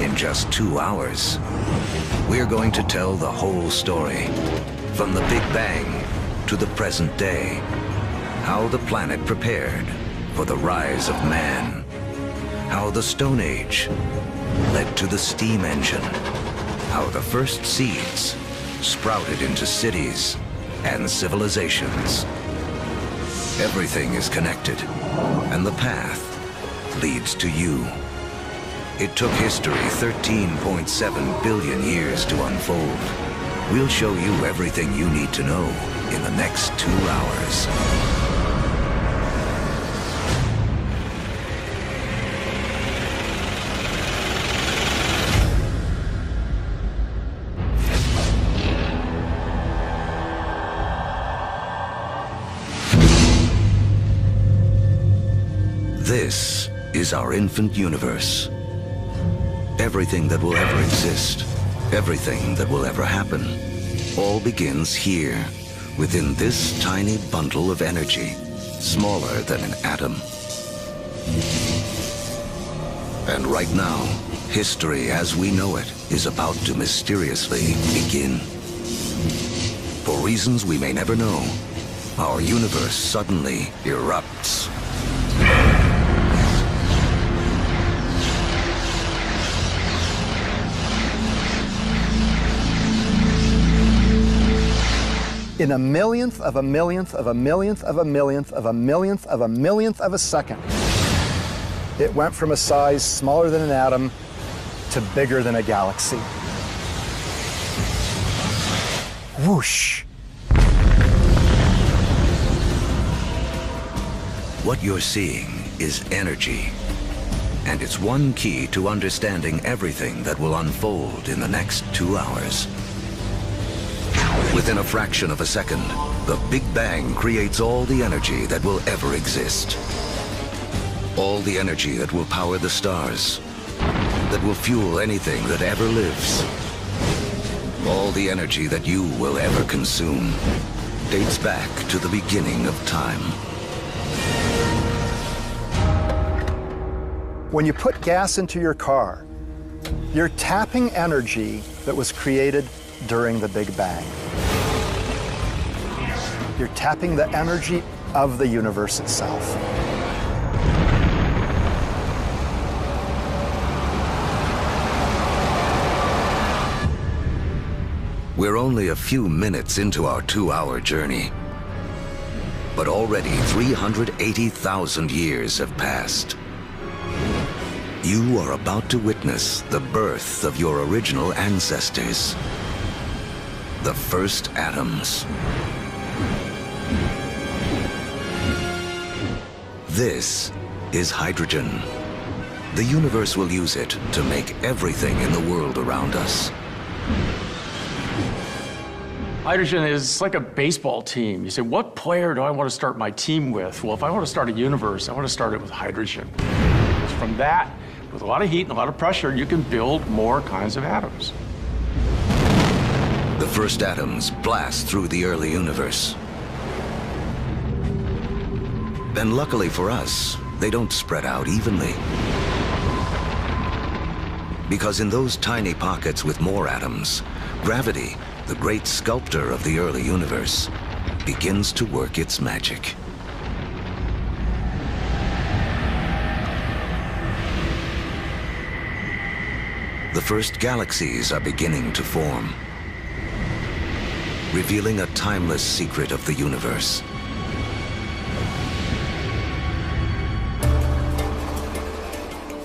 in just 2 hours. We're going to tell the whole story, from the Big Bang to the present day. How the planet prepared for the rise of man. How the Stone Age led to the steam engine. How the first seeds sprouted into cities and civilizations. Everything is connected, and the path leads to you. It took history 13.7 billion years to unfold. We'll show you everything you need to know in the next 2 hours. This is our infant universe. Everything that will ever exist, everything that will ever happen, all begins here, within this tiny bundle of energy, smaller than an atom. And right now, history as we know it is about to mysteriously begin. For reasons we may never know, our universe suddenly erupts. In a millionth of a millionth of a millionth of a millionth of a millionth of a millionth of a second, it went from a size smaller than an atom to bigger than a galaxy. Whoosh! What you're seeing is energy, and it's one key to understanding everything that will unfold in the next 2 hours. Within a fraction of a second, the Big Bang creates all the energy that will ever exist. All the energy that will power the stars, that will fuel anything that ever lives. All the energy that you will ever consume dates back to the beginning of time. When you put gas into your car, you're tapping energy that was created during the Big Bang. You're tapping the energy of the universe itself. We're only a few minutes into our 2-hour journey, but already 380,000 years have passed. You are about to witness the birth of your original ancestors, the first atoms. This is hydrogen. The universe will use it to make everything in the world around us. Hydrogen is like a baseball team. You say, what player do I want to start my team with? Well, if I want to start a universe, I want to start it with hydrogen. Because from that, with a lot of heat and a lot of pressure, you can build more kinds of atoms. The first atoms blast through the early universe. And luckily for us, they don't spread out evenly. Because in those tiny pockets with more atoms, gravity, the great sculptor of the early universe, begins to work its magic. The first galaxies are beginning to form, revealing a timeless secret of the universe.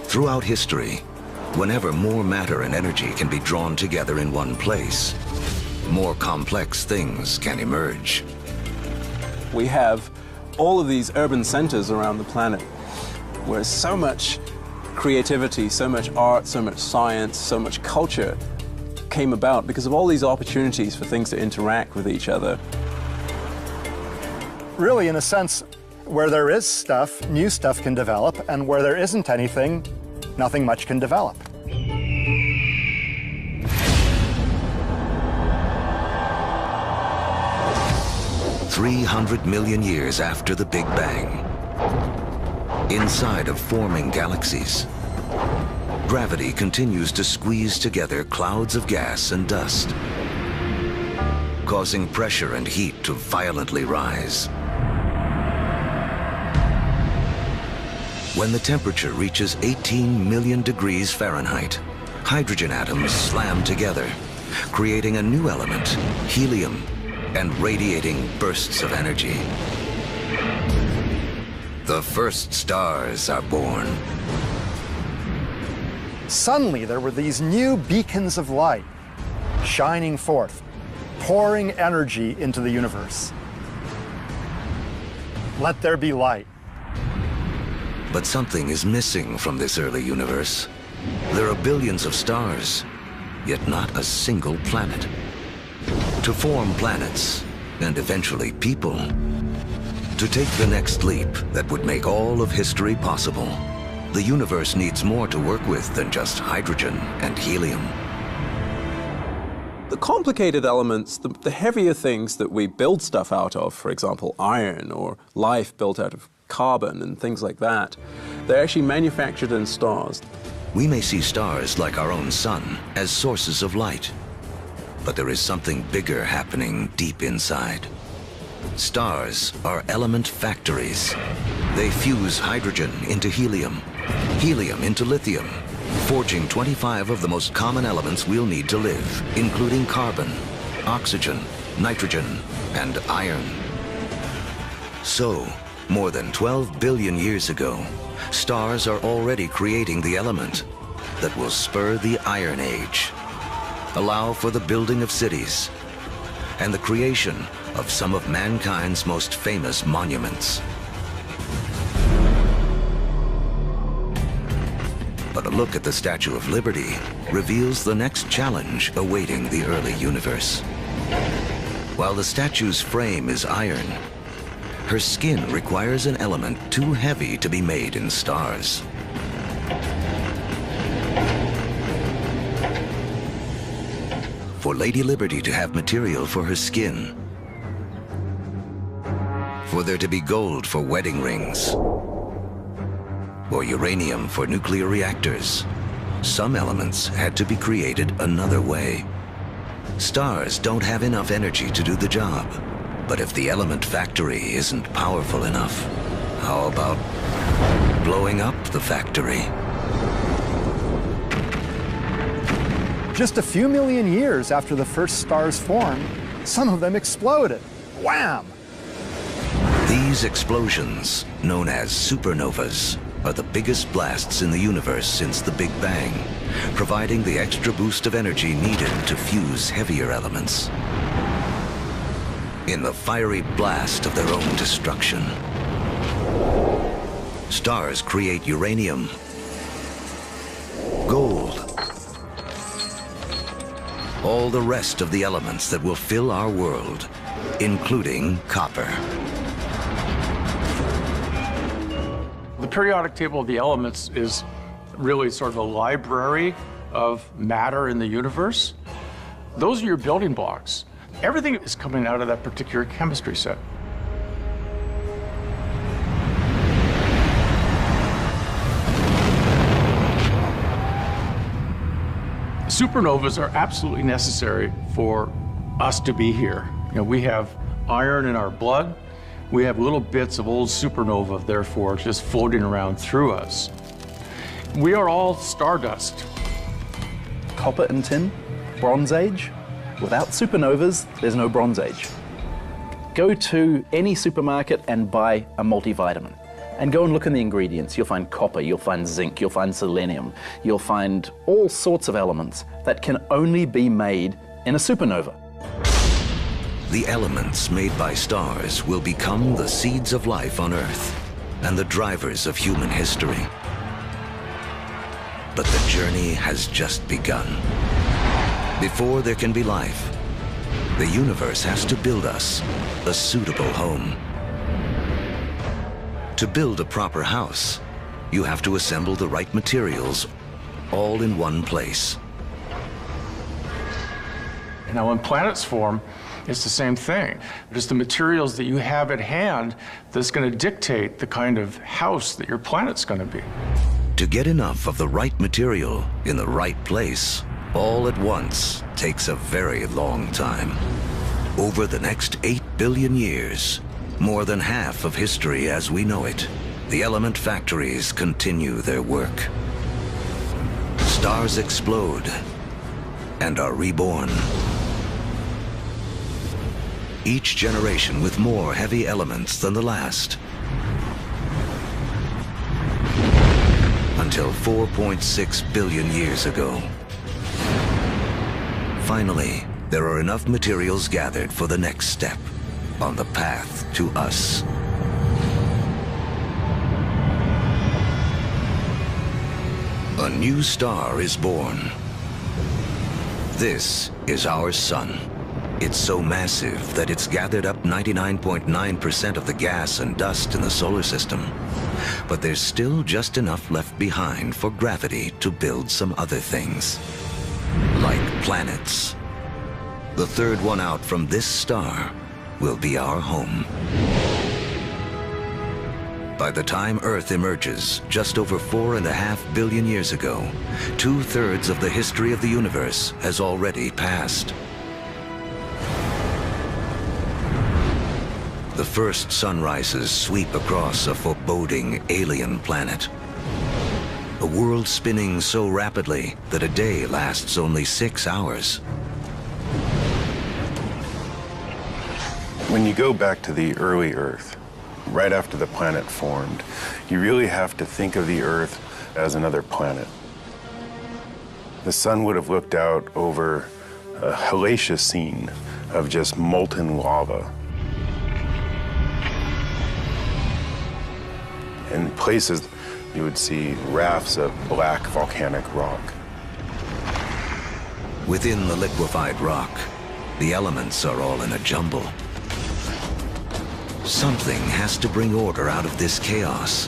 Throughout history, whenever more matter and energy can be drawn together in one place, more complex things can emerge. We have all of these urban centers around the planet where so much creativity, so much art, so much science, so much culture came about because of all these opportunities for things to interact with each other. Really, in a sense, where there is stuff, new stuff can develop, and where there isn't anything, nothing much can develop. "300 million years after the Big Bang, inside of forming galaxies, gravity continues to squeeze together clouds of gas and dust, causing pressure and heat to violently rise. When the temperature reaches 18 million degrees Fahrenheit, hydrogen atoms slam together, creating a new element, helium, and radiating bursts of energy. The first stars are born. Suddenly, there were these new beacons of light shining forth, pouring energy into the universe. Let there be light. But something is missing from this early universe. There are billions of stars, yet not a single planet. To form planets, and eventually people, to take the next leap that would make all of history possible, the universe needs more to work with than just hydrogen and helium. The complicated elements, the heavier things that we build stuff out of, for example, iron or life built out of carbon and things like that, they're actually manufactured in stars. We may see stars like our own sun as sources of light, but there is something bigger happening deep inside. Stars are element factories. They fuse hydrogen into helium, helium into lithium, forging 25 of the most common elements we'll need to live, including carbon, oxygen, nitrogen, and iron. So, more than 12 billion years ago, stars are already creating the element that will spur the Iron Age, allow for the building of cities, and the creation of some of mankind's most famous monuments. But a look at the Statue of Liberty reveals the next challenge awaiting the early universe. While the statue's frame is iron, her skin requires an element too heavy to be made in stars. For Lady Liberty to have material for her skin, for there to be gold for wedding rings, or uranium for nuclear reactors, some elements had to be created another way. Stars don't have enough energy to do the job. But if the element factory isn't powerful enough, how about blowing up the factory? Just a few million years after the first stars formed, some of them exploded. Wham! These explosions, known as supernovas, are the biggest blasts in the universe since the Big Bang, providing the extra boost of energy needed to fuse heavier elements. In the fiery blast of their own destruction, stars create uranium, gold, all the rest of the elements that will fill our world, including copper. The periodic table of the elements is really sort of a library of matter in the universe. Those are your building blocks. Everything is coming out of that particular chemistry set. Supernovas are absolutely necessary for us to be here. You know, we have iron in our blood. We have little bits of old supernova, therefore, just floating around through us. We are all stardust. Copper and tin, Bronze Age. Without supernovas, there's no Bronze Age. Go to any supermarket and buy a multivitamin. And go and look in the ingredients. You'll find copper, you'll find zinc, you'll find selenium, you'll find all sorts of elements that can only be made in a supernova. The elements made by stars will become the seeds of life on Earth and the drivers of human history. But the journey has just begun. Before there can be life, the universe has to build us a suitable home. To build a proper house, you have to assemble the right materials all in one place. Now, when planets form, it's the same thing. It's the materials that you have at hand that's going to dictate the kind of house that your planet's going to be. To get enough of the right material in the right place all at once takes a very long time. Over the next 8 billion years, more than half of history as we know it, the element factories continue their work. Stars explode and are reborn. Each generation with more heavy elements than the last. Until 4.6 billion years ago. Finally, there are enough materials gathered for the next step on the path to us. A new star is born. This is our sun. It's so massive that it's gathered up 99.9% of the gas and dust in the solar system. But there's still just enough left behind for gravity to build some other things. Like planets. The third one out from this star will be our home. By the time Earth emerges, just over 4.5 billion years ago, 2/3 of the history of the universe has already passed. The first sunrises sweep across a foreboding alien planet. A world spinning so rapidly that a day lasts only 6 hours. When you go back to the early Earth, right after the planet formed, you really have to think of the Earth as another planet. The sun would have looked out over a hellacious scene of just molten lava. In places, you would see rafts of black volcanic rock. Within the liquefied rock, the elements are all in a jumble. Something has to bring order out of this chaos.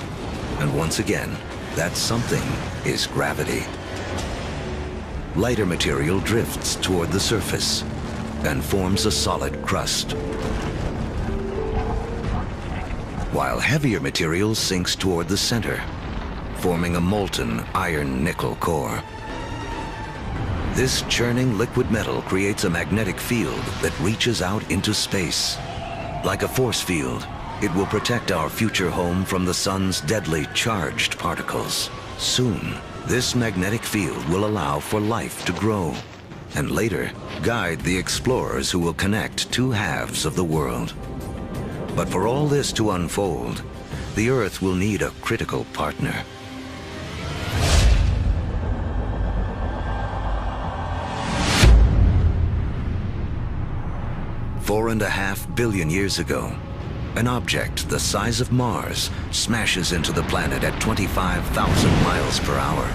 And once again, that something is gravity. Lighter material drifts toward the surface and forms a solid crust, while heavier material sinks toward the center, forming a molten iron-nickel core. This churning liquid metal creates a magnetic field that reaches out into space. Like a force field, it will protect our future home from the sun's deadly charged particles. Soon, this magnetic field will allow for life to grow, and later guide the explorers who will connect two halves of the world. But for all this to unfold, the Earth will need a critical partner. Four and a half billion years ago, an object the size of Mars smashes into the planet at 25,000 miles per hour.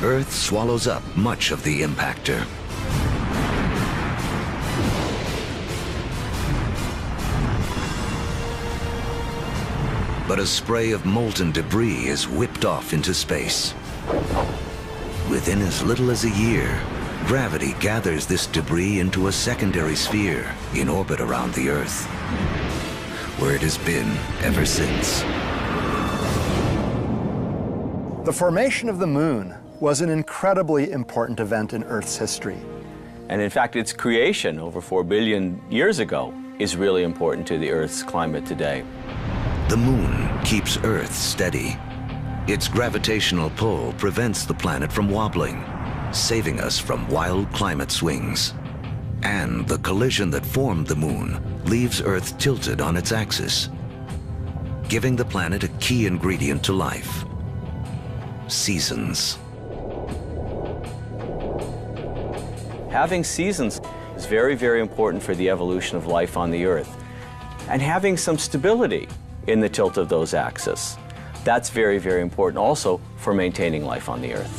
Earth swallows up much of the impactor. But a spray of molten debris is whipped off into space. Within as little as a year, gravity gathers this debris into a secondary sphere in orbit around the Earth, where it has been ever since. The formation of the moon was an incredibly important event in Earth's history. And in fact, its creation over 4 billion years ago is really important to the Earth's climate today. The moon keeps Earth steady. Its gravitational pull prevents the planet from wobbling, saving us from wild climate swings. And the collision that formed the moon leaves Earth tilted on its axis, giving the planet a key ingredient to life: seasons. Having seasons is very, very important for the evolution of life on the Earth. And having some stability in the tilt of those axes, that's very, very important also for maintaining life on the Earth.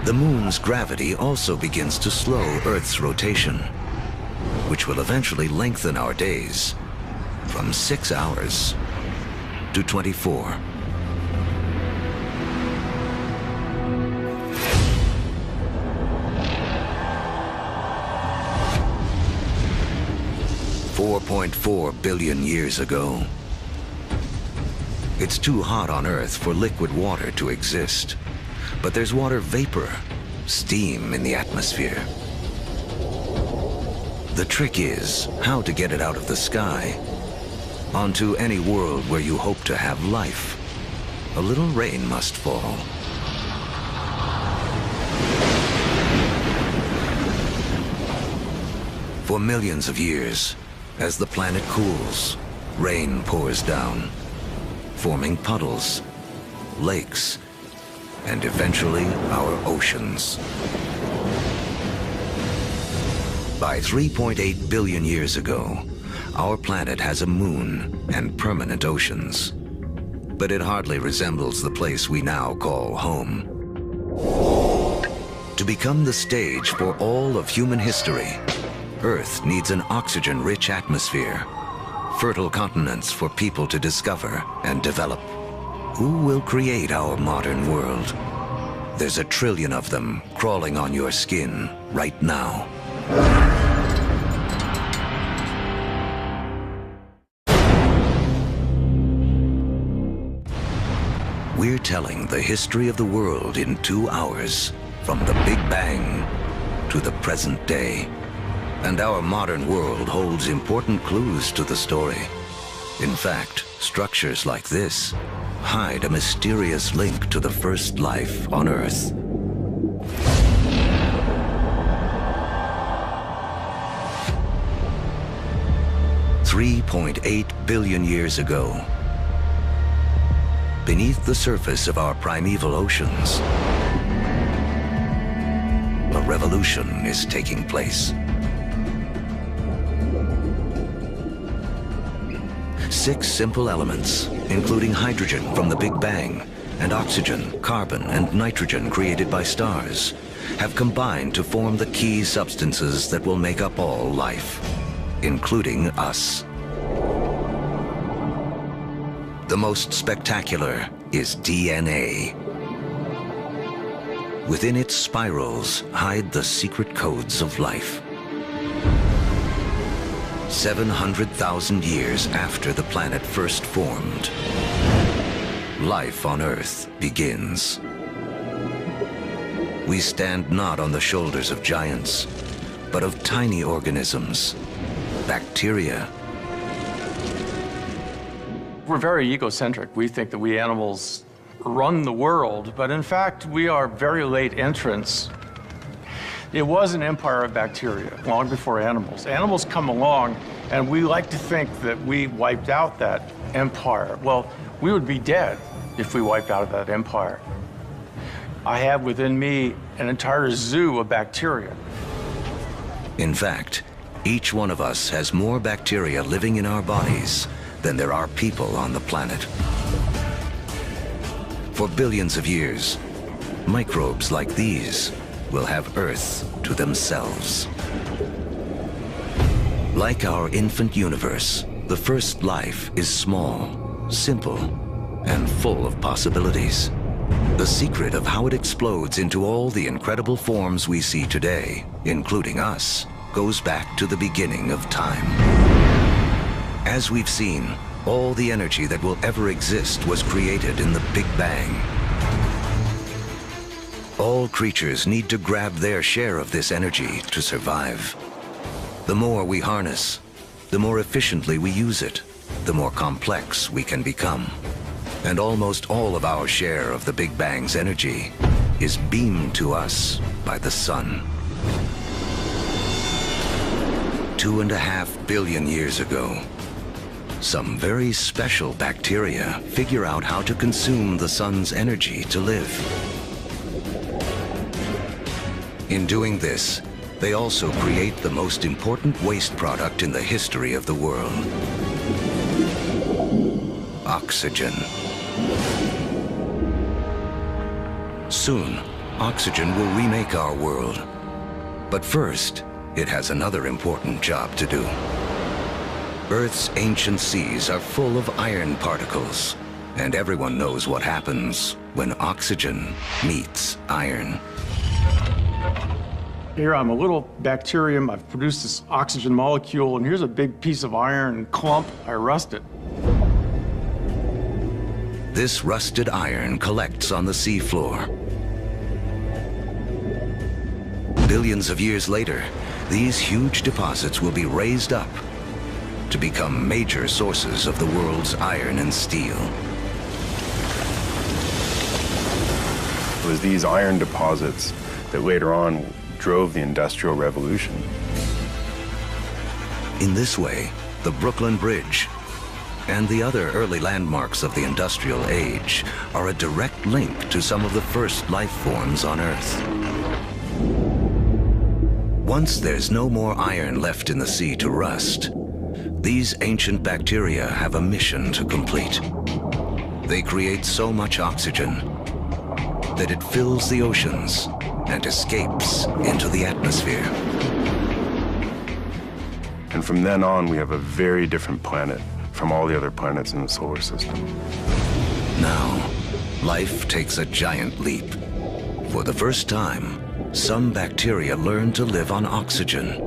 The moon's gravity also begins to slow Earth's rotation, which will eventually lengthen our days from 6 hours to 24. 4.4 billion years ago. It's too hot on Earth for liquid water to exist, but there's water vapor, steam in the atmosphere. The trick is how to get it out of the sky onto any world where you hope to have life. A little rain must fall. For millions of years, as the planet cools, rain pours down, forming puddles, lakes, and eventually our oceans. By 3.8 billion years ago, our planet has a moon and permanent oceans. But it hardly resembles the place we now call home. To become the stage for all of human history, Earth needs an oxygen-rich atmosphere, fertile continents for people to discover and develop. Who will create our modern world? There's 1 trillion of them crawling on your skin right now. We're telling the history of the world in 2 hours, from the Big Bang to the present day. And our modern world holds important clues to the story. In fact, structures like this hide a mysterious link to the first life on Earth. $3.8 billion years ago, beneath the surface of our primeval oceans, a revolution is taking place. 6 simple elements, including hydrogen from the Big Bang, and oxygen, carbon, and nitrogen created by stars, have combined to form the key substances that will make up all life, including us. The most spectacular is DNA. Within its spirals hide the secret codes of life. 700,000 years after the planet first formed, life on Earth begins. We stand not on the shoulders of giants, but of tiny organisms, bacteria. We're very egocentric. We think that we animals run the world, but in fact, we are very late entrants. It was an empire of bacteria long before animals. Animals come along, and we like to think that we wiped out that empire. Well, we would be dead if we wiped out that empire. I have within me an entire zoo of bacteria. In fact, each one of us has more bacteria living in our bodies than there are people on the planet. For billions of years, microbes like these will have Earth to themselves. Like our infant universe, the first life is small, simple, and full of possibilities. The secret of how it explodes into all the incredible forms we see today, including us, goes back to the beginning of time. As we've seen, all the energy that will ever exist was created in the Big Bang. All creatures need to grab their share of this energy to survive. The more we harness, the more efficiently we use it, the more complex we can become. And almost all of our share of the Big Bang's energy is beamed to us by the sun. 2.5 billion years ago, some very special bacteria figure out how to consume the sun's energy to live. In doing this, they also create the most important waste product in the history of the world: oxygen. Soon, oxygen will remake our world. But first, it has another important job to do. Earth's ancient seas are full of iron particles, and everyone knows what happens when oxygen meets iron. Here I'm a little bacterium, I've produced this oxygen molecule, and here's a big piece of iron clump, I rust it. This rusted iron collects on the seafloor. Billions of years later, these huge deposits will be raised up to become major sources of the world's iron and steel. It was these iron deposits that later on drove the Industrial Revolution. In this way, the Brooklyn Bridge and the other early landmarks of the Industrial Age are a direct link to some of the first life forms on Earth. Once there's no more iron left in the sea to rust, these ancient bacteria have a mission to complete. They create so much oxygen that it fills the oceans and escapes into the atmosphere. And from then on, we have a very different planet from all the other planets in the solar system. Now, life takes a giant leap. For the first time, some bacteria learn to live on oxygen.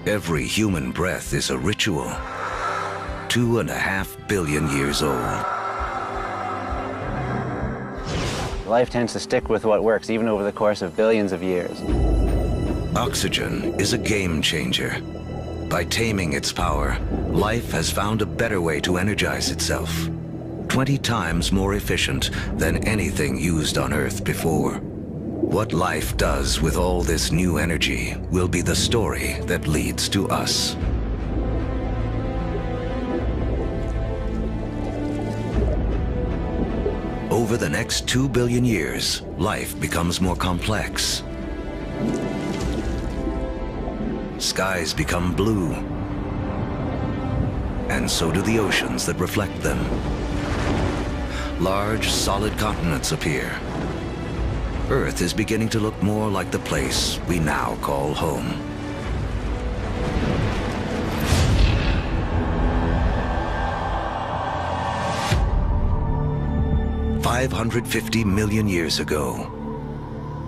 Every human breath is a ritual, 2.5 billion years old. Life tends to stick with what works, even over the course of billions of years. Oxygen is a game changer. By taming its power, life has found a better way to energize itself, 20 times more efficient than anything used on Earth before. What life does with all this new energy will be the story that leads to us. Over the next 2 billion years, life becomes more complex. Skies become blue, and so do the oceans that reflect them. Large, solid continents appear. Earth is beginning to look more like the place we now call home. $550 million years ago,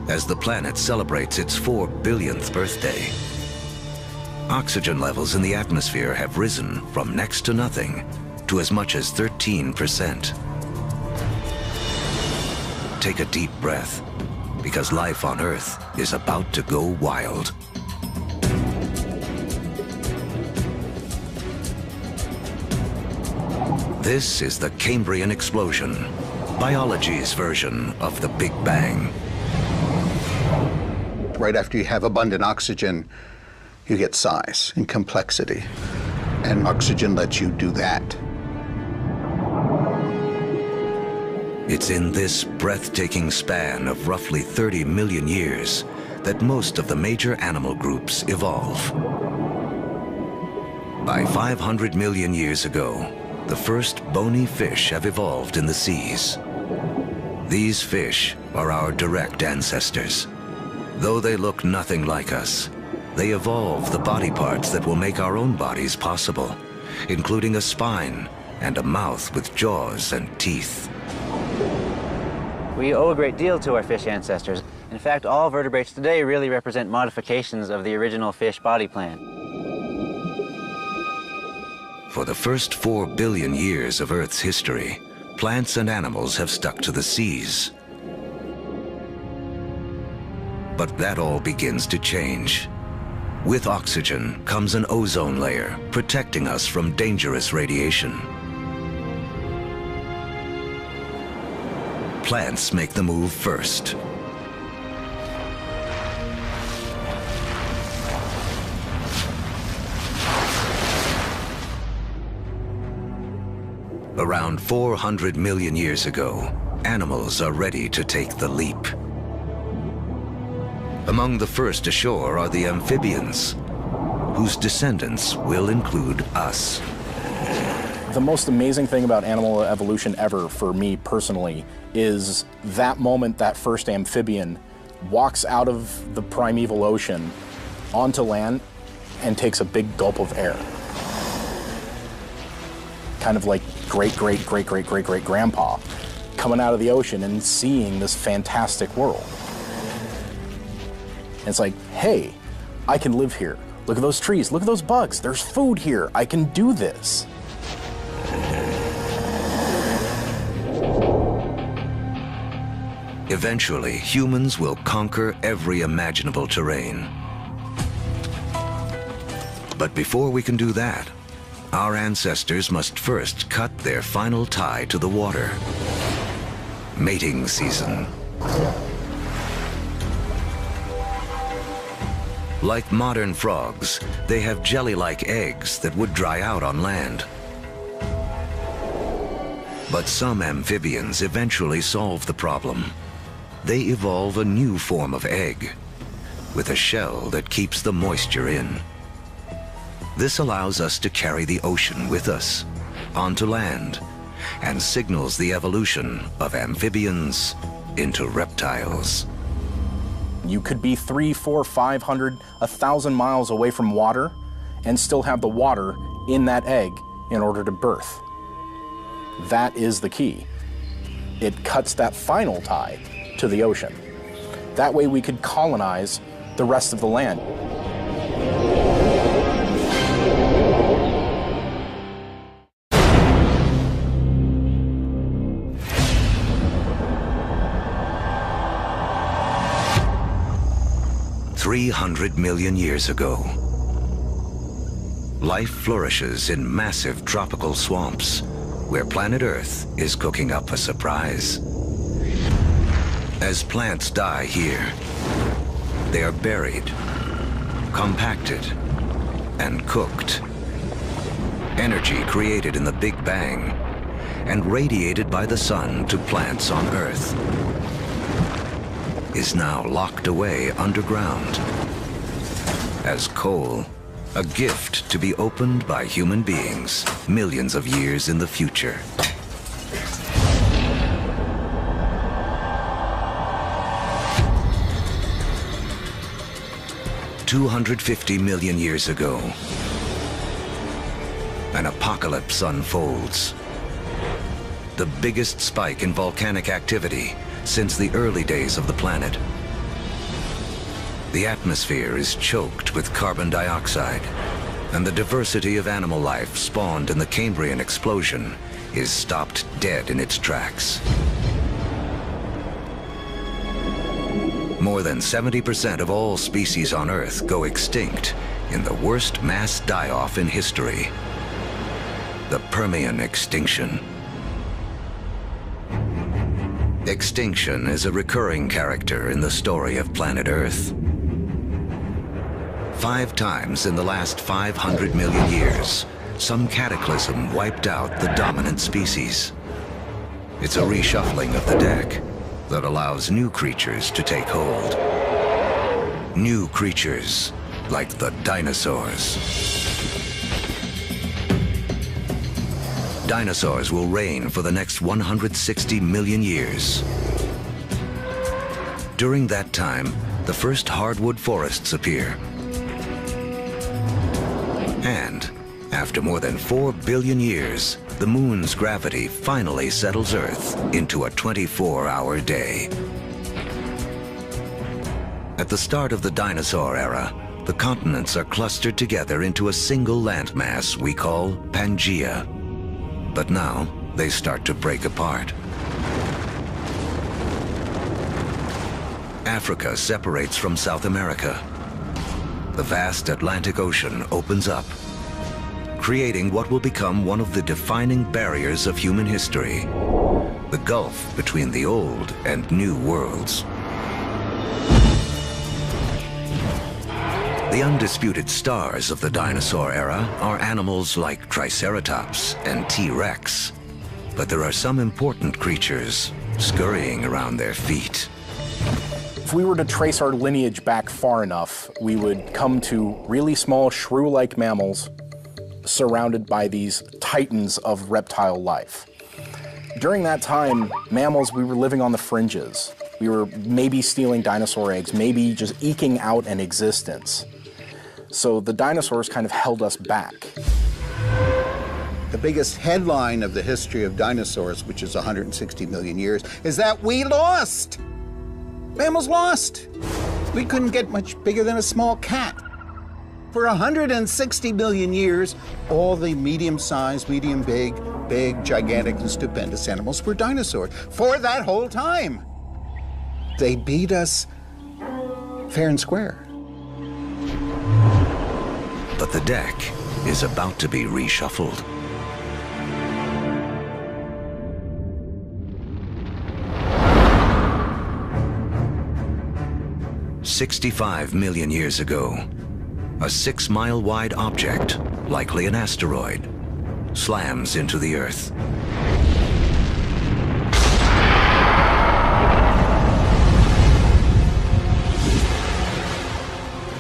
as the planet celebrates its 4 billionth birthday, oxygen levels in the atmosphere have risen from next to nothing to as much as 13%. Take a deep breath, because life on Earth is about to go wild. This is the Cambrian explosion, biology's version of the Big Bang. Right after you have abundant oxygen, you get size and complexity, and oxygen lets you do that. It's in this breathtaking span of roughly 30 million years that most of the major animal groups evolve. By 500 million years ago, the first bony fish have evolved in the seas. These fish are our direct ancestors. Though they look nothing like us, they evolve the body parts that will make our own bodies possible, including a spine and a mouth with jaws and teeth. We owe a great deal to our fish ancestors. In fact, all vertebrates today really represent modifications of the original fish body plan. For the first 4 billion years of Earth's history, plants and animals have stuck to the seas. But that all begins to change. With oxygen comes an ozone layer, protecting us from dangerous radiation. Plants make the move first. Around 400 million years ago, animals are ready to take the leap. Among the first ashore are the amphibians, whose descendants will include us. The most amazing thing about animal evolution ever, for me personally, is that moment that first amphibian walks out of the primeval ocean onto land and takes a big gulp of air. Kind of like great-great-great-great-great-great-grandpa coming out of the ocean and seeing this fantastic world. it's like, hey, I can live here. Look at those trees, look at those bugs, there's food here, I can do this. Eventually, humans will conquer every imaginable terrain. But before we can do that, our ancestors must first cut their final tie to the water. Mating season. Like modern frogs, they have jelly-like eggs that would dry out on land. But some amphibians eventually solve the problem. They evolve a new form of egg, with a shell that keeps the moisture in. This allows us to carry the ocean with us, onto land, and signals the evolution of amphibians into reptiles. You could be 300, 400, 500, 1,000 miles away from water and still have the water in that egg in order to birth. That is the key. It cuts that final tie to the ocean. That way we could colonize the rest of the land. $300 million years ago, life flourishes in massive tropical swamps where planet Earth is cooking up a surprise. As plants die here, they are buried, compacted, and cooked. Energy created in the Big Bang and radiated by the sun to plants on Earth is now locked away underground as coal, a gift to be opened by human beings millions of years in the future. $250 million years ago, an apocalypse unfolds. The biggest spike in volcanic activity since the early days of the planet. The atmosphere is choked with carbon dioxide, and the diversity of animal life spawned in the Cambrian explosion is stopped dead in its tracks. More than 70% of all species on Earth go extinct in the worst mass die-off in history, the Permian extinction. Extinction is a recurring character in the story of planet Earth. 5 times in the last 500 million years, some cataclysm wiped out the dominant species. It's a reshuffling of the deck that allows new creatures to take hold. New creatures like the dinosaurs. Dinosaurs will reign for the next 160 million years. During that time, the first hardwood forests appear. And after more than 4 billion years, the moon's gravity finally settles Earth into a 24-hour day. At the start of the dinosaur era, the continents are clustered together into a single landmass we call Pangaea. But now, they start to break apart. Africa separates from South America. The vast Atlantic Ocean opens up, creating what will become one of the defining barriers of human history, the gulf between the old and new worlds. The undisputed stars of the dinosaur era are animals like Triceratops and T-Rex. But there are some important creatures scurrying around their feet. If we were to trace our lineage back far enough, we would come to really small shrew-like mammals surrounded by these titans of reptile life. During that time, mammals, we were living on the fringes. We were maybe stealing dinosaur eggs, maybe just eking out an existence. So the dinosaurs kind of held us back. The biggest headline of the history of dinosaurs, which is 160 million years, is that we lost. Mammals lost. We couldn't get much bigger than a small cat. For 160 million years, all the medium-sized, medium-big, big, gigantic, and stupendous animals were dinosaurs. For that whole time. They beat us fair and square. But the deck is about to be reshuffled. "65 million years ago, a 6-mile-wide object, likely an asteroid, slams into the Earth.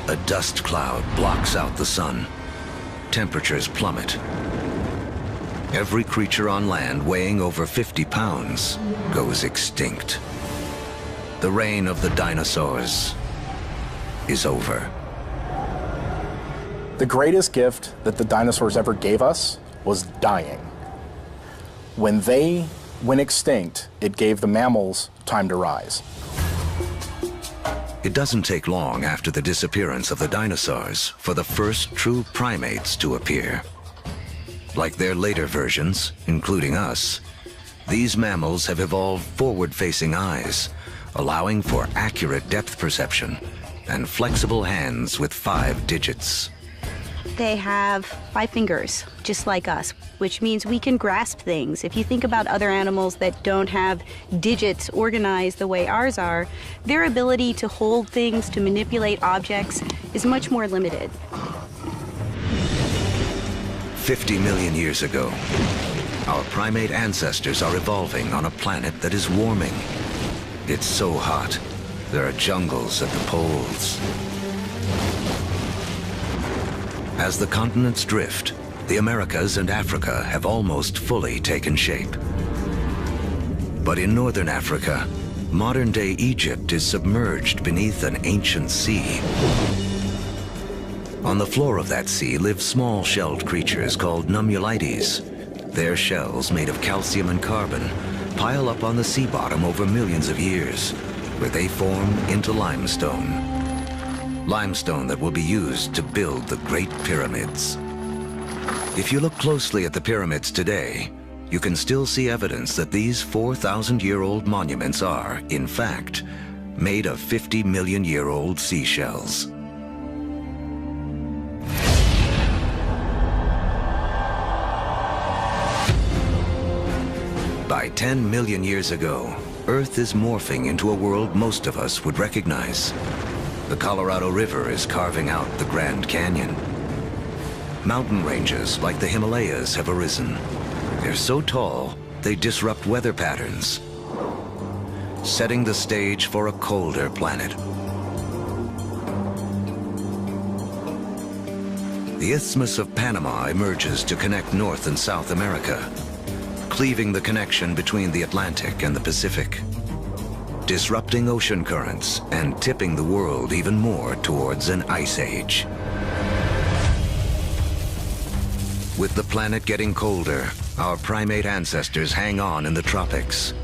A dust cloud blocks out the sun. Temperatures plummet. Every creature on land weighing over 50 pounds goes extinct. The reign of the dinosaurs is over. The greatest gift that the dinosaurs ever gave us was dying. When they went extinct, it gave the mammals time to rise. It doesn't take long after the disappearance of the dinosaurs for the first true primates to appear. Like their later versions, including us, these mammals have evolved forward-facing eyes, allowing for accurate depth perception and flexible hands with 5 digits. They have 5 fingers, just like us, which means we can grasp things. If you think about other animals that don't have digits organized the way ours are, their ability to hold things, to manipulate objects, is much more limited. 50 million years ago, our primate ancestors are evolving on a planet that is warming. It's so hot, there are jungles at the poles. As the continents drift, the Americas and Africa have almost fully taken shape. But in northern Africa, modern-day Egypt is submerged beneath an ancient sea. On the floor of that sea live small shelled creatures called nummulites. Their shells, made of calcium and carbon, pile up on the sea bottom over millions of years, where they form into limestone. Limestone that will be used to build the Great Pyramids. If you look closely at the pyramids today, you can still see evidence that these 4,000-year-old monuments are, in fact, made of 50-million-year-old seashells. By 10 million years ago, Earth is morphing into a world most of us would recognize. The Colorado River is carving out the Grand Canyon. Mountain ranges like the Himalayas have arisen. They're so tall, they disrupt weather patterns, setting the stage for a colder planet. The Isthmus of Panama emerges to connect North and South America, cleaving the connection between the Atlantic and the Pacific, disrupting ocean currents and tipping the world even more towards an ice age. With the planet getting colder, our primate ancestors hang on in the tropics.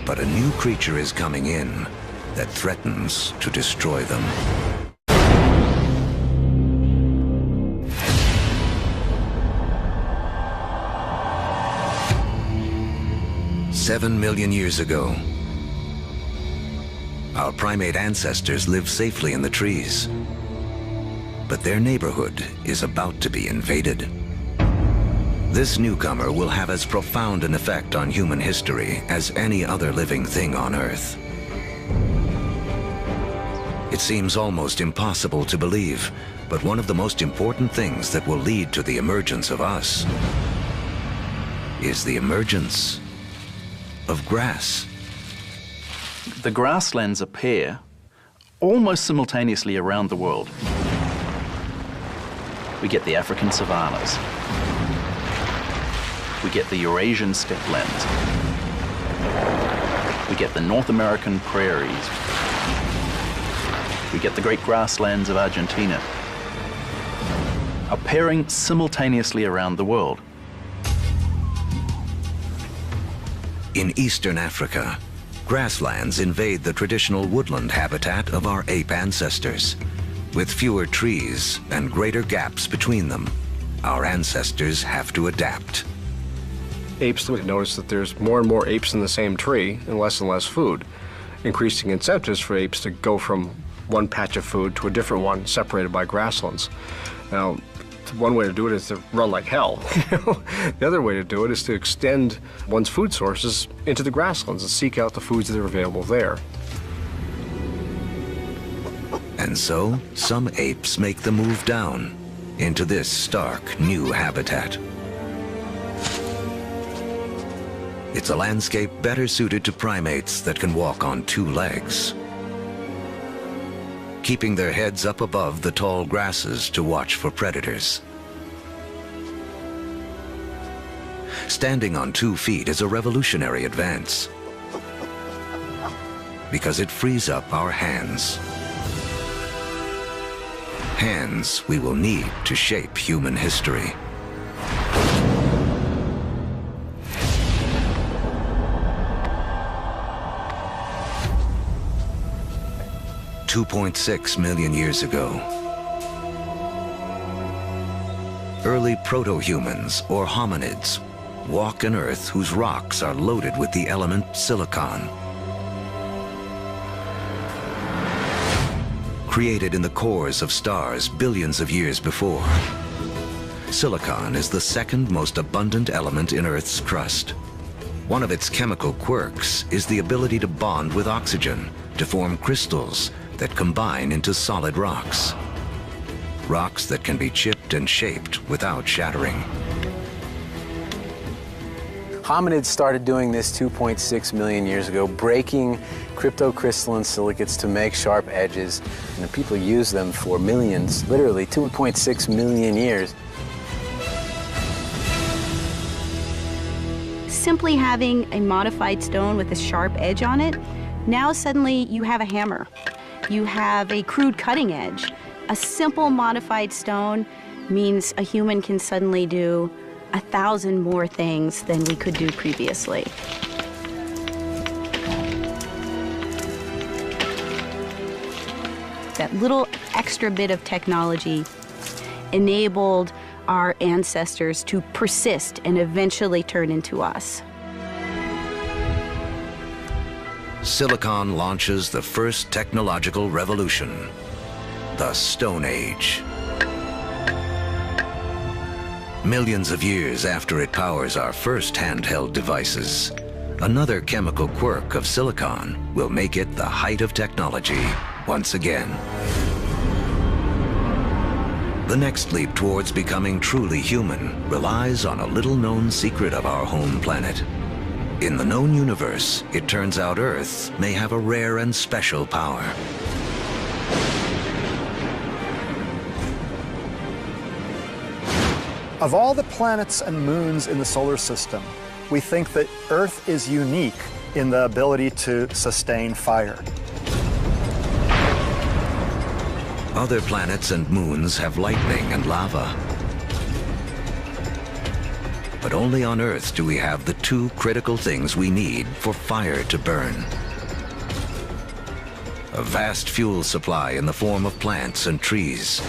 But a new creature is coming in that threatens to destroy them. "7 million years ago, our primate ancestors lived safely in the trees. But their neighborhood is about to be invaded. This newcomer will have as profound an effect on human history as any other living thing on Earth. It seems almost impossible to believe, but one of the most important things that will lead to the emergence of us is the emergence of grass. The grasslands appear almost simultaneously around the world. We get the African savannas. We get the Eurasian steppelands. We get the North American prairies. We get the great grasslands of Argentina, appearing simultaneously around the world. In Eastern Africa, Grasslands invade the traditional woodland habitat of our ape ancestors. With fewer trees and greater gaps between them, our ancestors have to adapt. Apes would notice that there's more and more apes in the same tree and less food, increasing incentives for apes to go from one patch of food to a different one separated by grasslands. Now, one way to do it is to run like hell. The other way to do it is to extend one's food sources into the grasslands and seek out the foods that are available there. And so, some apes make the move down into this stark new habitat. It's a landscape better suited to primates that can walk on two legs, keeping their heads up above the tall grasses to watch for predators. Standing on 2 feet is a revolutionary advance because it frees up our hands. Hands we will need to shape human history. $2.6 million years ago, early proto-humans, or hominids, walk an Earth whose rocks are loaded with the element silicon. Created in the cores of stars billions of years before, silicon is the second most abundant element in Earth's crust. One of its chemical quirks is the ability to bond with oxygen to form crystals that combine into solid rocks. Rocks that can be chipped and shaped without shattering. Hominids started doing this 2.6 million years ago, breaking cryptocrystalline silicates to make sharp edges, and the people use them for millions, literally 2.6 million years. Simply having a modified stone with a sharp edge on it, now suddenly you have a hammer. You have a crude cutting edge. A simple modified stone means a human can suddenly do 1,000 more things than we could do previously. That little extra bit of technology enabled our ancestors to persist and eventually turn into us. Silicon launches the first technological revolution, the Stone Age. Millions of years after it powers our first handheld devices, another chemical quirk of silicon will make it the height of technology once again. The next leap towards becoming truly human relies on a little-known secret of our home planet. In the known universe, it turns out Earth may have a rare and special power. Of all the planets and moons in the solar system, we think that Earth is unique in the ability to sustain fire. Other planets and moons have lightning and lava. But only on Earth do we have the two critical things we need for fire to burn. A vast fuel supply in the form of plants and trees,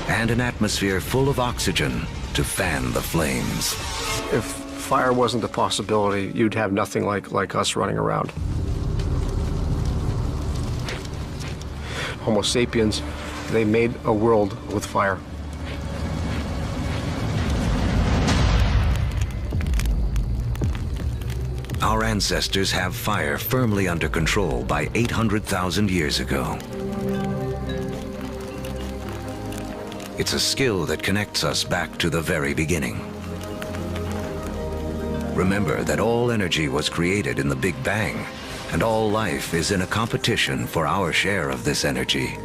and an atmosphere full of oxygen to fan the flames. If fire wasn't a possibility, you'd have nothing like us running around. Homo sapiens, they made a world with fire. Our ancestors have fire firmly under control by 800,000 years ago. It's a skill that connects us back to the very beginning. Remember that all energy was created in the Big Bang, and all life is in a competition for our share of this energy.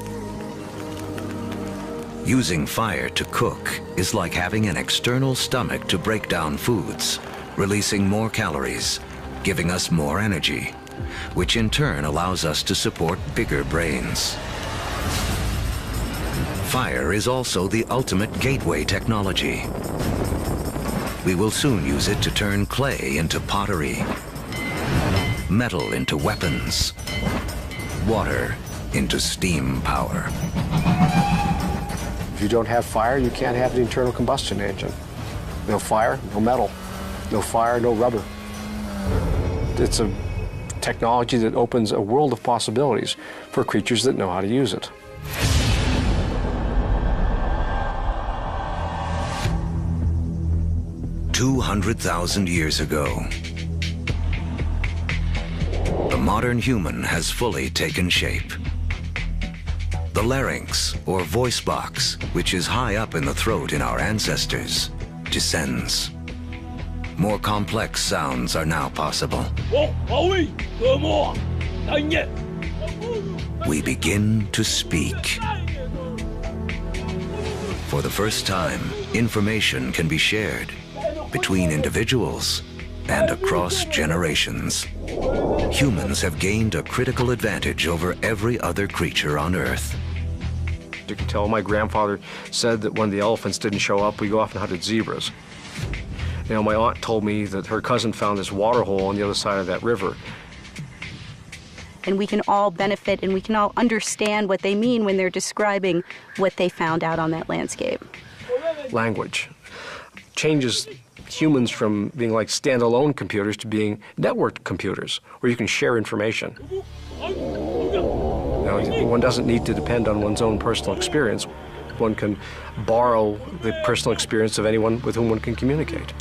Using fire to cook is like having an external stomach to break down foods, releasing more calories, giving us more energy, which in turn allows us to support bigger brains. Fire is also the ultimate gateway technology. We will soon use it to turn clay into pottery, metal into weapons, water into steam power. If you don't have fire, you can't have the internal combustion engine. No fire, no metal. No fire, no rubber. It's a technology that opens a world of possibilities for creatures that know how to use it. "200,000 years ago, the modern human has fully taken shape. The larynx, or voice box, which is high up in the throat in our ancestors, descends. More complex sounds are now possible. We begin to speak. For the first time, information can be shared between individuals and across generations. Humans have gained a critical advantage over every other creature on Earth. You can tell my grandfather said that when the elephants didn't show up, we go off and hunted zebras. You know, my aunt told me that her cousin found this water hole on the other side of that river. And we can all benefit and we can all understand what they mean when they're describing what they found out on that landscape. Language changes humans from being like standalone computers to being networked computers, where you can share information. You know, one doesn't need to depend on one's own personal experience. One can borrow the personal experience of anyone with whom one can communicate.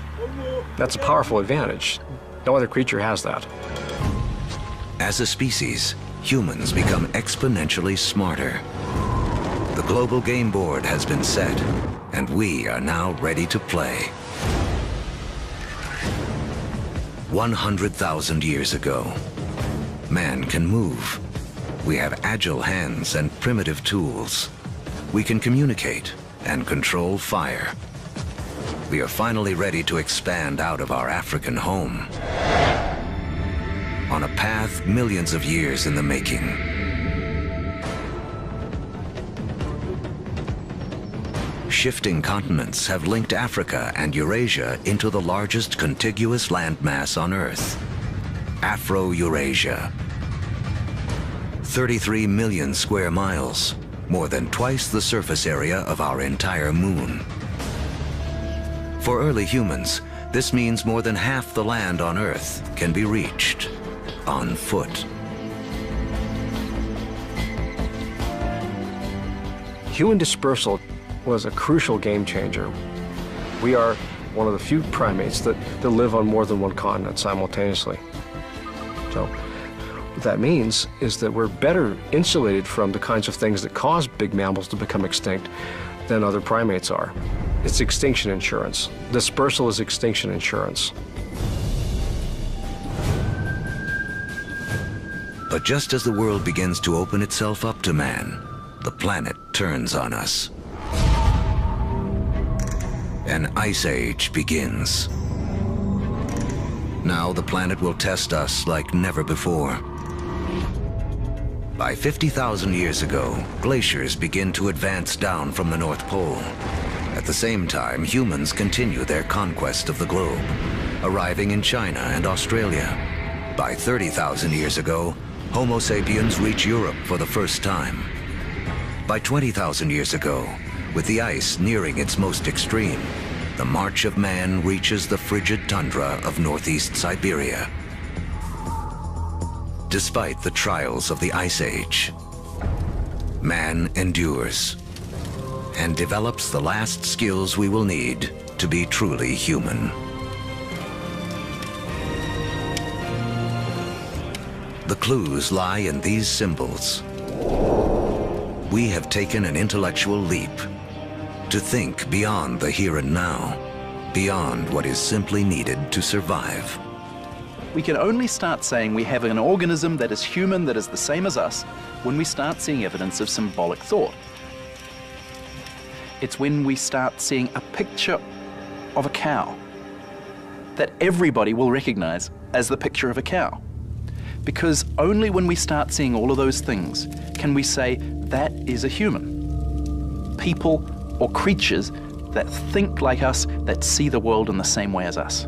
That's a powerful advantage. No other creature has that. As a species, humans become exponentially smarter. The global game board has been set, and we are now ready to play. 100,000 years ago, man can move. We have agile hands and primitive tools. We can communicate and control fire. We are finally ready to expand out of our African home on a path millions of years in the making. Shifting continents have linked Africa and Eurasia into the largest contiguous landmass on Earth, Afro-Eurasia. 33 million square miles, more than twice the surface area of our entire moon. For early humans, this means more than half the land on Earth can be reached on foot. Human dispersal was a crucial game changer. We are one of the few primates that live on more than one continent simultaneously. So what that means is that we're better insulated from the kinds of things that cause big mammals to become extinct than other primates are. It's extinction insurance. Dispersal is extinction insurance. But just as the world begins to open itself up to man, the planet turns on us. An ice age begins. Now the planet will test us like never before. By 50,000 years ago, glaciers begin to advance down from the North Pole. At the same time, humans continue their conquest of the globe, arriving in China and Australia. By 30,000 years ago, Homo sapiens reach Europe for the first time. By 20,000 years ago, with the ice nearing its most extreme, the march of man reaches the frigid tundra of northeast Siberia. Despite the trials of the Ice Age, man endures and develops the last skills we will need to be truly human. The clues lie in these symbols. We have taken an intellectual leap to think beyond the here and now, beyond what is simply needed to survive. We can only start saying we have an organism that is human, that is the same as us, when we start seeing evidence of symbolic thought. It's when we start seeing a picture of a cow that everybody will recognize as the picture of a cow. Because only when we start seeing all of those things can we say that is a human. People or creatures that think like us, that see the world in the same way as us.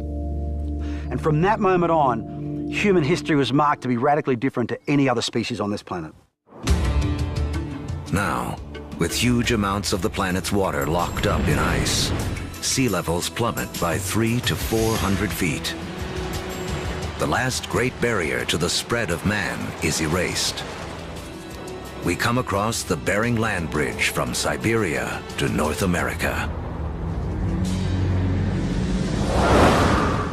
And from that moment on, human history was marked to be radically different to any other species on this planet. Now, with huge amounts of the planet's water locked up in ice, sea levels plummet by 300 to 400 feet. The last great barrier to the spread of man is erased. We come across the Bering Land Bridge from Siberia to North America.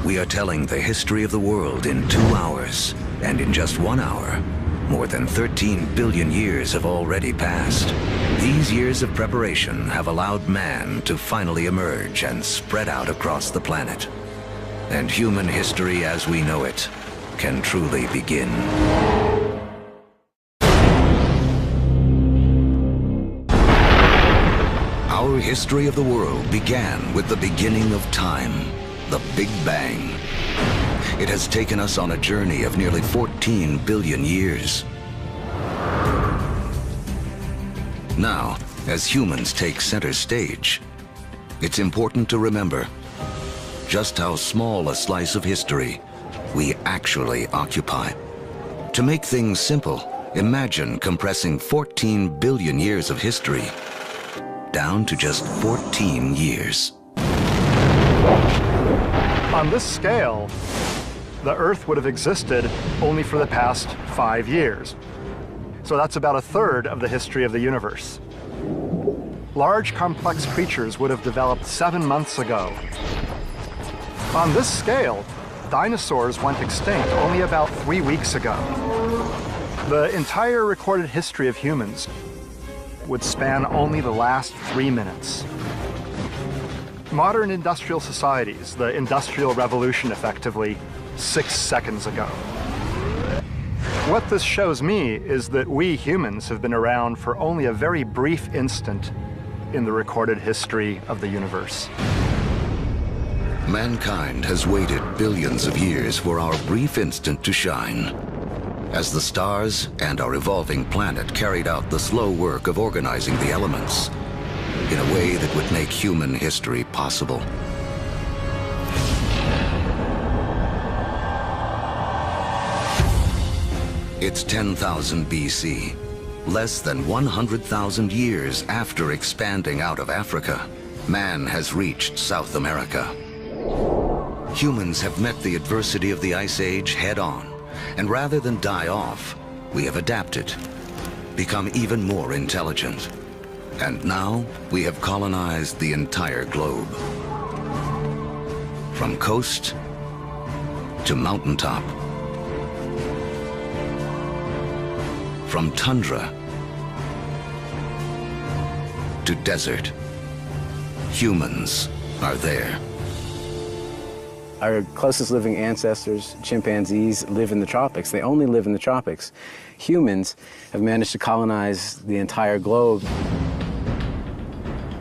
We are telling the history of the world in 2 hours, and in just 1 hour, more than 13 billion years have already passed. These years of preparation have allowed man to finally emerge and spread out across the planet. And human history as we know it can truly begin. Our history of the world began with the beginning of time, the Big Bang. It has taken us on a journey of nearly 14 billion years. Now, as humans take center stage, it's important to remember just how small a slice of history we actually occupy. To make things simple, imagine compressing 14 billion years of history down to just 14 years. On this scale, the Earth would have existed only for the past 5 years. So that's about a third of the history of the universe. Large, complex creatures would have developed 7 months ago. On this scale, dinosaurs went extinct only about 3 weeks ago. The entire recorded history of humans would span only the last 3 minutes. Modern industrial societies, the Industrial Revolution effectively, 6 seconds ago. What this shows me is that we humans have been around for only a very brief instant in the recorded history of the universe. Mankind has waited billions of years for our brief instant to shine. As the stars and our evolving planet carried out the slow work of organizing the elements in a way that would make human history possible. It's 10,000 BC, less than 100,000 years after expanding out of Africa. Man has reached South America. Humans have met the adversity of the Ice Age head-on, and rather than die off, we have adapted, become even more intelligent. And now we have colonized the entire globe. From coast to mountaintop, from tundra to desert, humans are there. Our closest living ancestors, chimpanzees, live in the tropics. They only live in the tropics. Humans have managed to colonize the entire globe.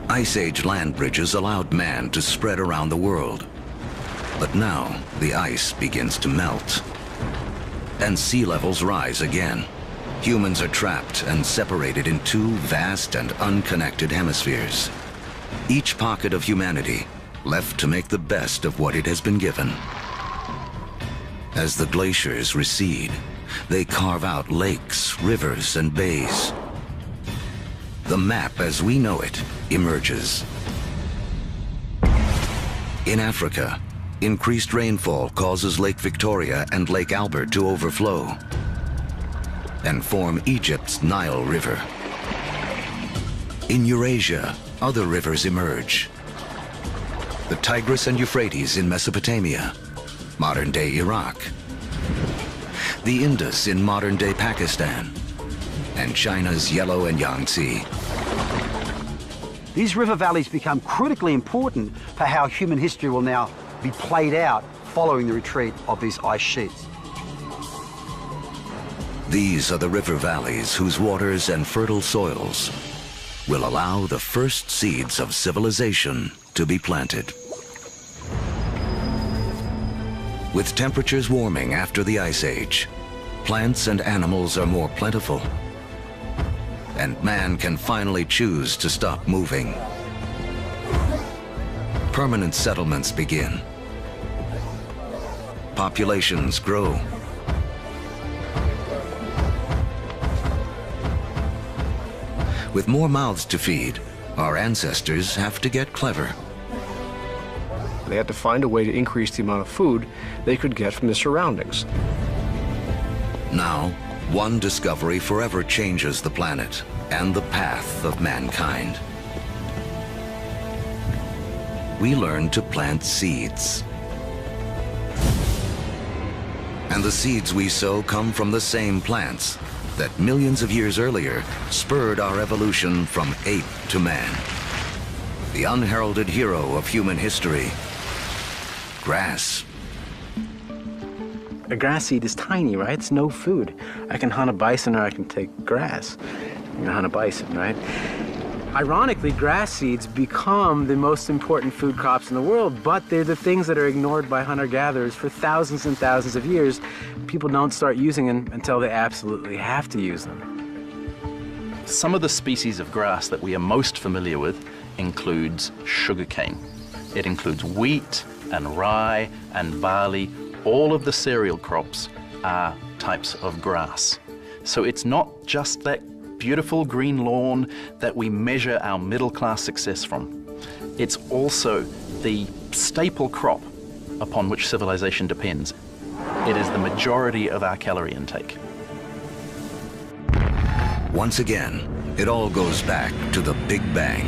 Ice Age land bridges allowed man to spread around the world. But now the ice begins to melt, and sea levels rise again. Humans are trapped and separated in 2 vast and unconnected hemispheres. Each pocket of humanity left to make the best of what it has been given. As the glaciers recede, they carve out lakes, rivers, and bays. The map as we know it emerges. In Africa, increased rainfall causes Lake Victoria and Lake Albert to overflow and form Egypt's Nile River. In Eurasia, other rivers emerge. The Tigris and Euphrates in Mesopotamia, modern-day Iraq. The Indus in modern-day Pakistan, and China's Yellow and Yangtze. These river valleys become critically important for how human history will now be played out following the retreat of these ice sheets. These are the river valleys whose waters and fertile soils will allow the first seeds of civilization to be planted. With temperatures warming after the Ice Age, plants and animals are more plentiful, and man can finally choose to stop moving. Permanent settlements begin. populations grow. With more mouths to feed, our ancestors have to get clever. They had to find a way to increase the amount of food they could get from the surroundings. Now, one discovery forever changes the planet and the path of mankind. We learn to plant seeds. And the seeds we sow come from the same plants that millions of years earlier spurred our evolution from ape to man. The unheralded hero of human history, grass. A grass seed is tiny, right? It's no food. I can hunt a bison or I can take grass. I'm gonna hunt a bison, right? Ironically, grass seeds become the most important food crops in the world, but they're the things that are ignored by hunter-gatherers for thousands and thousands of years. People don't start using them until they absolutely have to use them. Some of the species of grass that we are most familiar with includes sugarcane. It includes wheat and rye and barley. All of the cereal crops are types of grass. So it's not just that beautiful green lawn that we measure our middle-class success from. It's also the staple crop upon which civilization depends. It is the majority of our calorie intake. Once again, it all goes back to the Big Bang.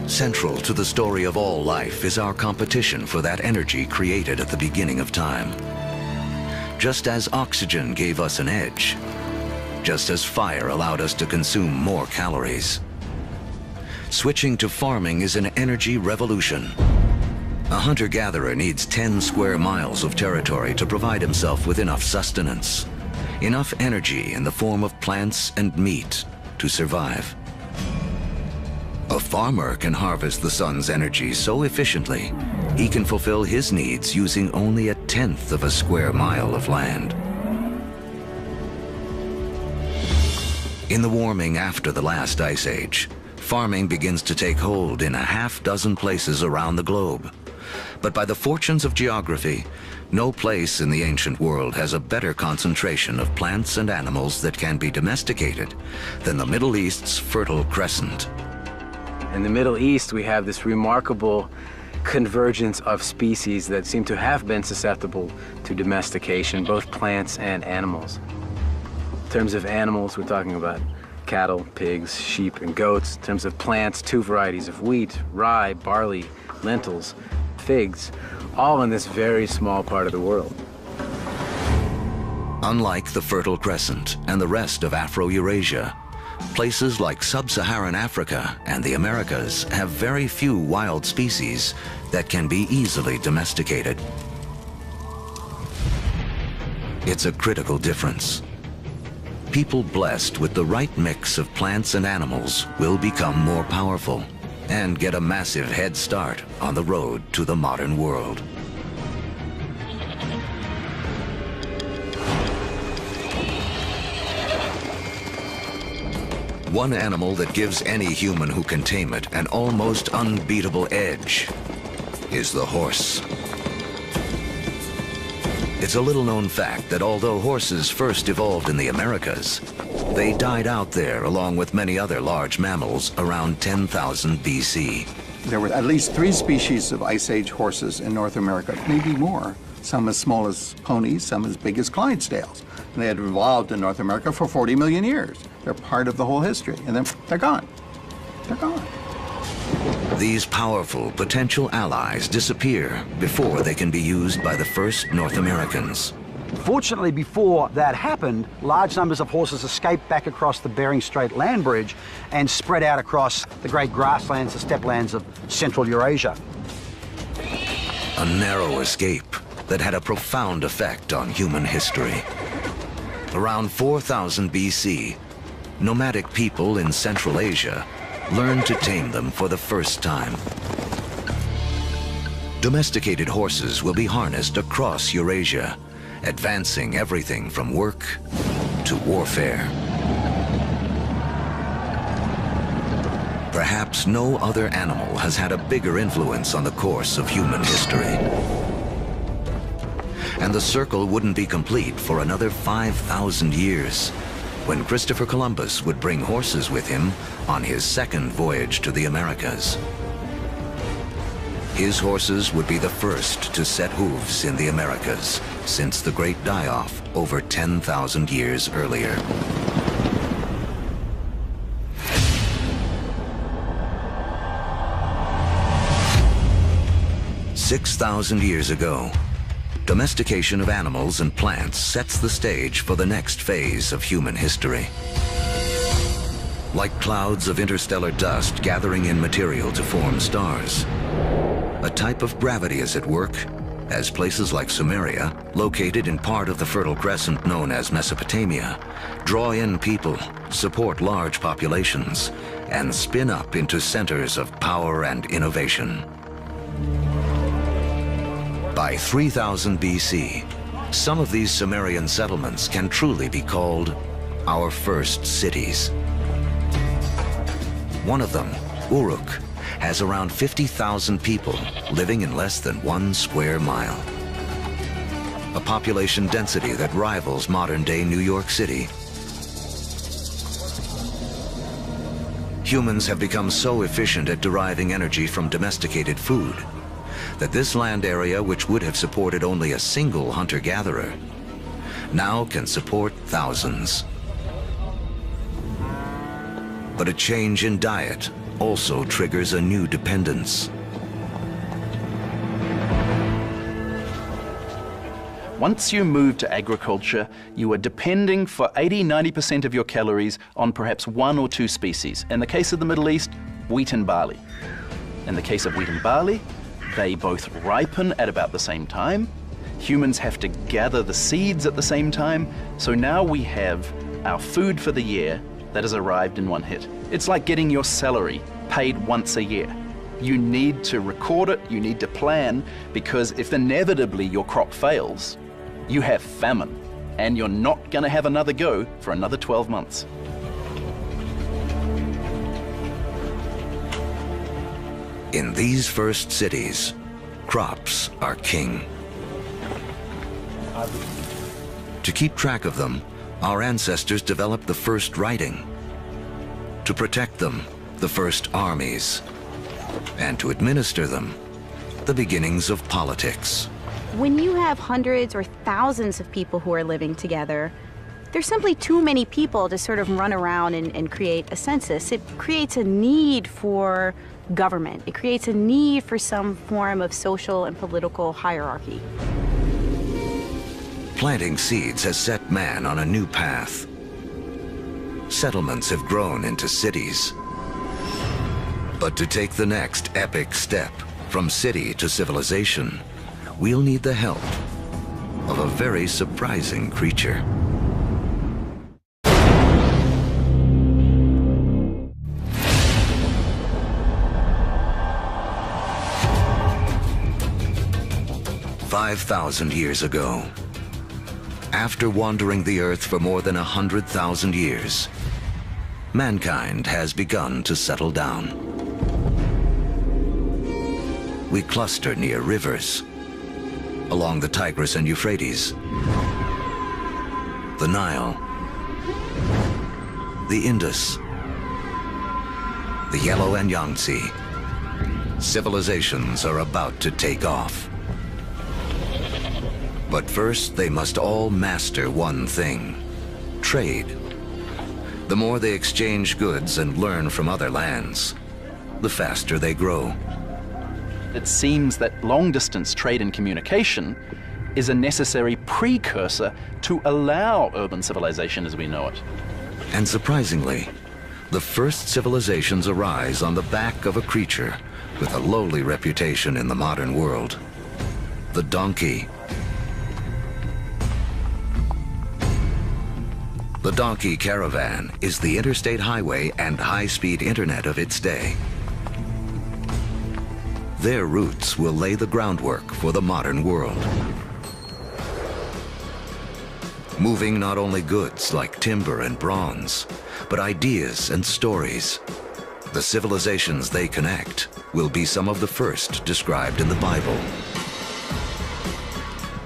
Central to the story of all life is our competition for that energy created at the beginning of time. Just as oxygen gave us an edge, just as fire allowed us to consume more calories. Switching to farming is an energy revolution. A hunter-gatherer needs 10 square miles of territory to provide himself with enough sustenance, enough energy in the form of plants and meat to survive. A farmer can harvest the sun's energy so efficiently, he can fulfill his needs using only 1/10 of a square mile of land. In the warming after the last ice age, farming begins to take hold in 6 places around the globe. But by the fortunes of geography, no place in the ancient world has a better concentration of plants and animals that can be domesticated than the Middle East's Fertile Crescent. In the Middle East, we have this remarkable convergence of species that seem to have been susceptible to domestication, both plants and animals. In terms of animals, we're talking about cattle, pigs, sheep, and goats. In terms of plants, 2 varieties of wheat, rye, barley, lentils, figs, all in this very small part of the world. Unlike the Fertile Crescent and the rest of Afro-Eurasia, places like sub-Saharan Africa and the Americas have very few wild species that can be easily domesticated. It's a critical difference. People blessed with the right mix of plants and animals will become more powerful and get a massive head start on the road to the modern world. One animal that gives any human who can tame it an almost unbeatable edge is the horse. It's a little-known fact that although horses first evolved in the Americas, they died out there along with many other large mammals around 10,000 BC. There were at least 3 species of Ice Age horses in North America, maybe more. Some as small as ponies, some as big as Clydesdales. And they had evolved in North America for 40 million years. They're part of the whole history, and then they're gone. They're gone. These powerful potential allies disappear before they can be used by the first North Americans. Fortunately, before that happened, large numbers of horses escaped back across the Bering Strait land bridge and spread out across the great grasslands, the steppe lands of Central Eurasia. A narrow escape that had a profound effect on human history. Around 4000 BC, nomadic people in Central Asia learned to tame them for the first time. Domesticated horses will be harnessed across Eurasia, advancing everything from work to warfare. Perhaps no other animal has had a bigger influence on the course of human history. And the circle wouldn't be complete for another 5,000 years, when Christopher Columbus would bring horses with him on his second voyage to the Americas. His horses would be the first to set hooves in the Americas since the Great Die-Off over 10,000 years earlier. "6,000 years ago, domestication of animals and plants sets the stage for the next phase of human history. Like clouds of interstellar dust gathering in material to form stars, a type of gravity is at work as places like Sumeria, located in part of the Fertile Crescent known as Mesopotamia, draw in people, support large populations, and spin up into centers of power and innovation. By 3000 BC, some of these Sumerian settlements can truly be called our first cities. One of them, Uruk, has around 50,000 people living in less than 1 square mile. A population density that rivals modern-day New York City. Humans have become so efficient at deriving energy from domesticated food that this land area, which would have supported only a single hunter-gatherer, now can support thousands. But a change in diet also triggers a new dependence. Once you move to agriculture, you are depending for 80–90% of your calories on perhaps 1 or 2 species. In the case of the Middle East, wheat and barley. In the case of wheat and barley, they both ripen at about the same time. Humans have to gather the seeds at the same time. So now we have our food for the year that has arrived in one hit. It's like getting your salary paid once a year. You need to record it, you need to plan, because if inevitably your crop fails, you have famine, and you're not going to have another go for another 12 months. In these first cities, crops are king. To keep track of them, our ancestors developed the first writing. To protect them, the first armies. And to administer them, the beginnings of politics. When you have hundreds or thousands of people who are living together, there's simply too many people to sort of run around and create a census. It creates a need for government. It creates a need for some form of social and political hierarchy. Planting seeds has set man on a new path. Settlements have grown into cities. But to take the next epic step from city to civilization, we'll need the help of a very surprising creature. "5,000 years ago, after wandering the Earth for more than 100,000 years, mankind has begun to settle down. We cluster near rivers, along the Tigris and Euphrates, the Nile, the Indus, the Yellow and Yangtze. Civilizations are about to take off. But first, they must all master one thing: trade. The more they exchange goods and learn from other lands, the faster they grow. It seems that long-distance trade and communication is a necessary precursor to allow urban civilization as we know it. And surprisingly, the first civilizations arise on the back of a creature with a lowly reputation in the modern world: the donkey. The donkey caravan is the interstate highway and high-speed internet of its day. Their routes will lay the groundwork for the modern world. Moving not only goods like timber and bronze, but ideas and stories. The civilizations they connect will be some of the first described in the Bible.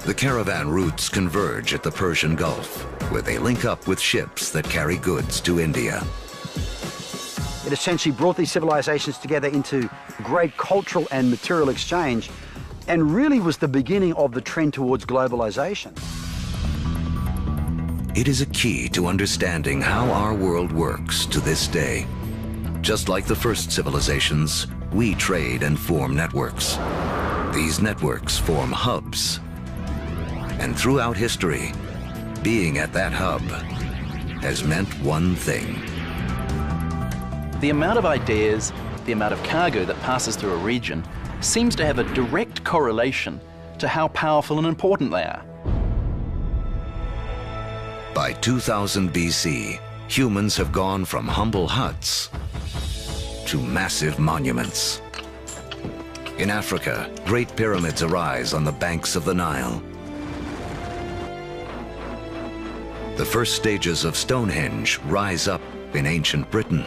The caravan routes converge at the Persian Gulf, where they link up with ships that carry goods to India. It essentially brought these civilizations together into great cultural and material exchange, and really was the beginning of the trend towards globalization. It is a key to understanding how our world works to this day. Just like the first civilizations, we trade and form networks. These networks form hubs. And throughout history, being at that hub has meant one thing. The amount of ideas, the amount of cargo that passes through a region seems to have a direct correlation to how powerful and important they are. By 2000 BC, humans have gone from humble huts to massive monuments. In Africa, great pyramids arise on the banks of the Nile. The first stages of Stonehenge rise up in ancient Britain.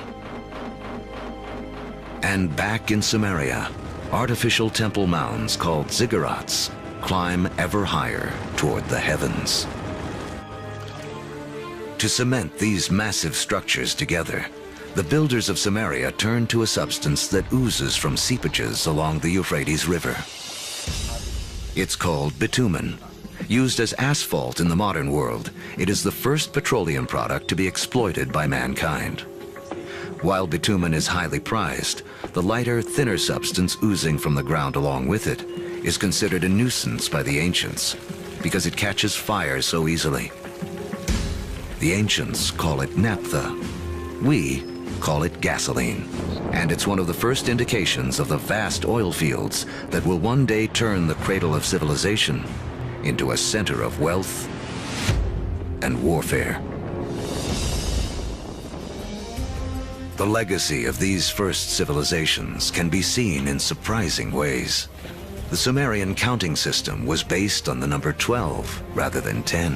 And back in Samaria, artificial temple mounds called ziggurats climb ever higher toward the heavens. To cement these massive structures together, the builders of Samaria turned to a substance that oozes from seepages along the Euphrates River. It's called bitumen. Used as asphalt in the modern world, it is the first petroleum product to be exploited by mankind. While bitumen is highly prized, the lighter, thinner substance oozing from the ground along with it is considered a nuisance by the ancients because it catches fire so easily. The ancients call it naphtha. We call it gasoline. And it's one of the first indications of the vast oil fields that will one day turn the cradle of civilization into a center of wealth and warfare. The legacy of these first civilizations can be seen in surprising ways. The Sumerian counting system was based on the number 12 rather than 10,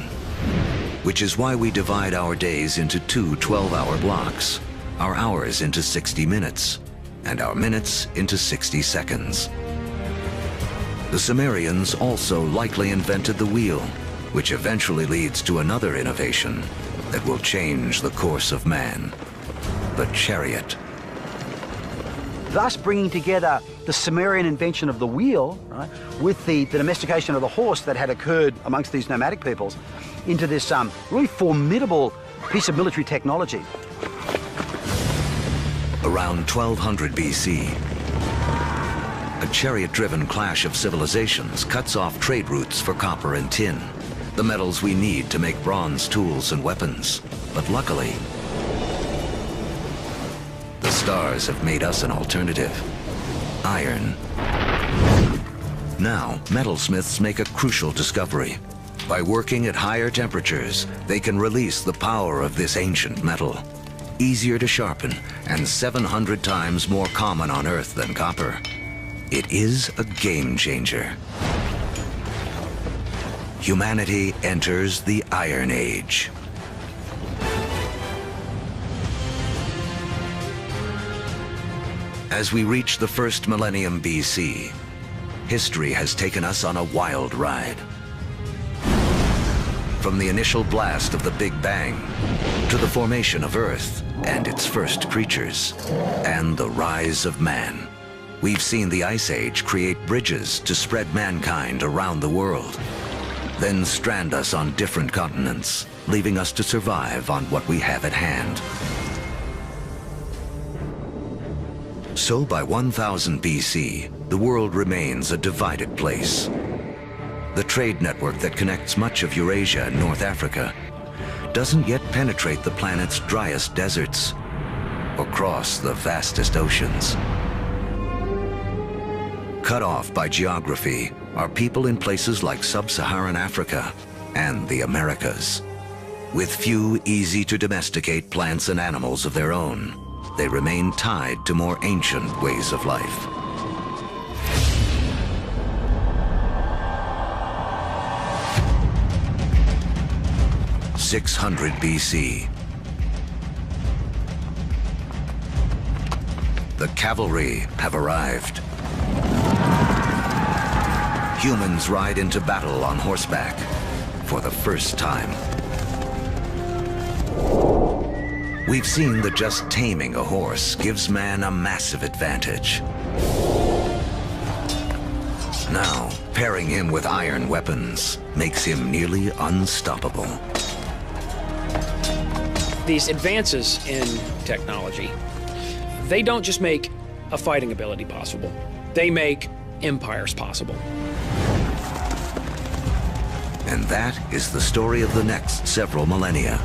which is why we divide our days into two 12-hour blocks, our hours into 60 minutes, and our minutes into 60 seconds. The Sumerians also likely invented the wheel, which eventually leads to another innovation that will change the course of man, the chariot. Thus bringing together the Sumerian invention of the wheel, right, with the domestication of the horse that had occurred amongst these nomadic peoples into this really formidable piece of military technology. Around 1200 BC, a chariot-driven clash of civilizations cuts off trade routes for copper and tin, the metals we need to make bronze tools and weapons. But luckily, the stars have made us an alternative: iron. Now, metalsmiths make a crucial discovery. By working at higher temperatures, they can release the power of this ancient metal. Easier to sharpen and 700 times more common on Earth than copper. It is a game changer. Humanity enters the Iron Age. As we reach the first millennium BC, history has taken us on a wild ride. From the initial blast of the Big Bang to the formation of Earth and its first creatures, and the rise of man. We've seen the Ice Age create bridges to spread mankind around the world, then strand us on different continents, leaving us to survive on what we have at hand. So by 1000 BC, the world remains a divided place. The trade network that connects much of Eurasia and North Africa doesn't yet penetrate the planet's driest deserts or cross the vastest oceans. Cut off by geography are people in places like sub-Saharan Africa and the Americas. With few easy-to-domesticate plants and animals of their own, they remain tied to more ancient ways of life. In 600 BC, the cavalry have arrived. humans ride into battle on horseback for the first time. We've seen that just taming a horse gives man a massive advantage. Now, pairing him with iron weapons makes him nearly unstoppable. These advances in technology, they don't just make a fighting ability possible. They make empires possible. And that is the story of the next several millennia.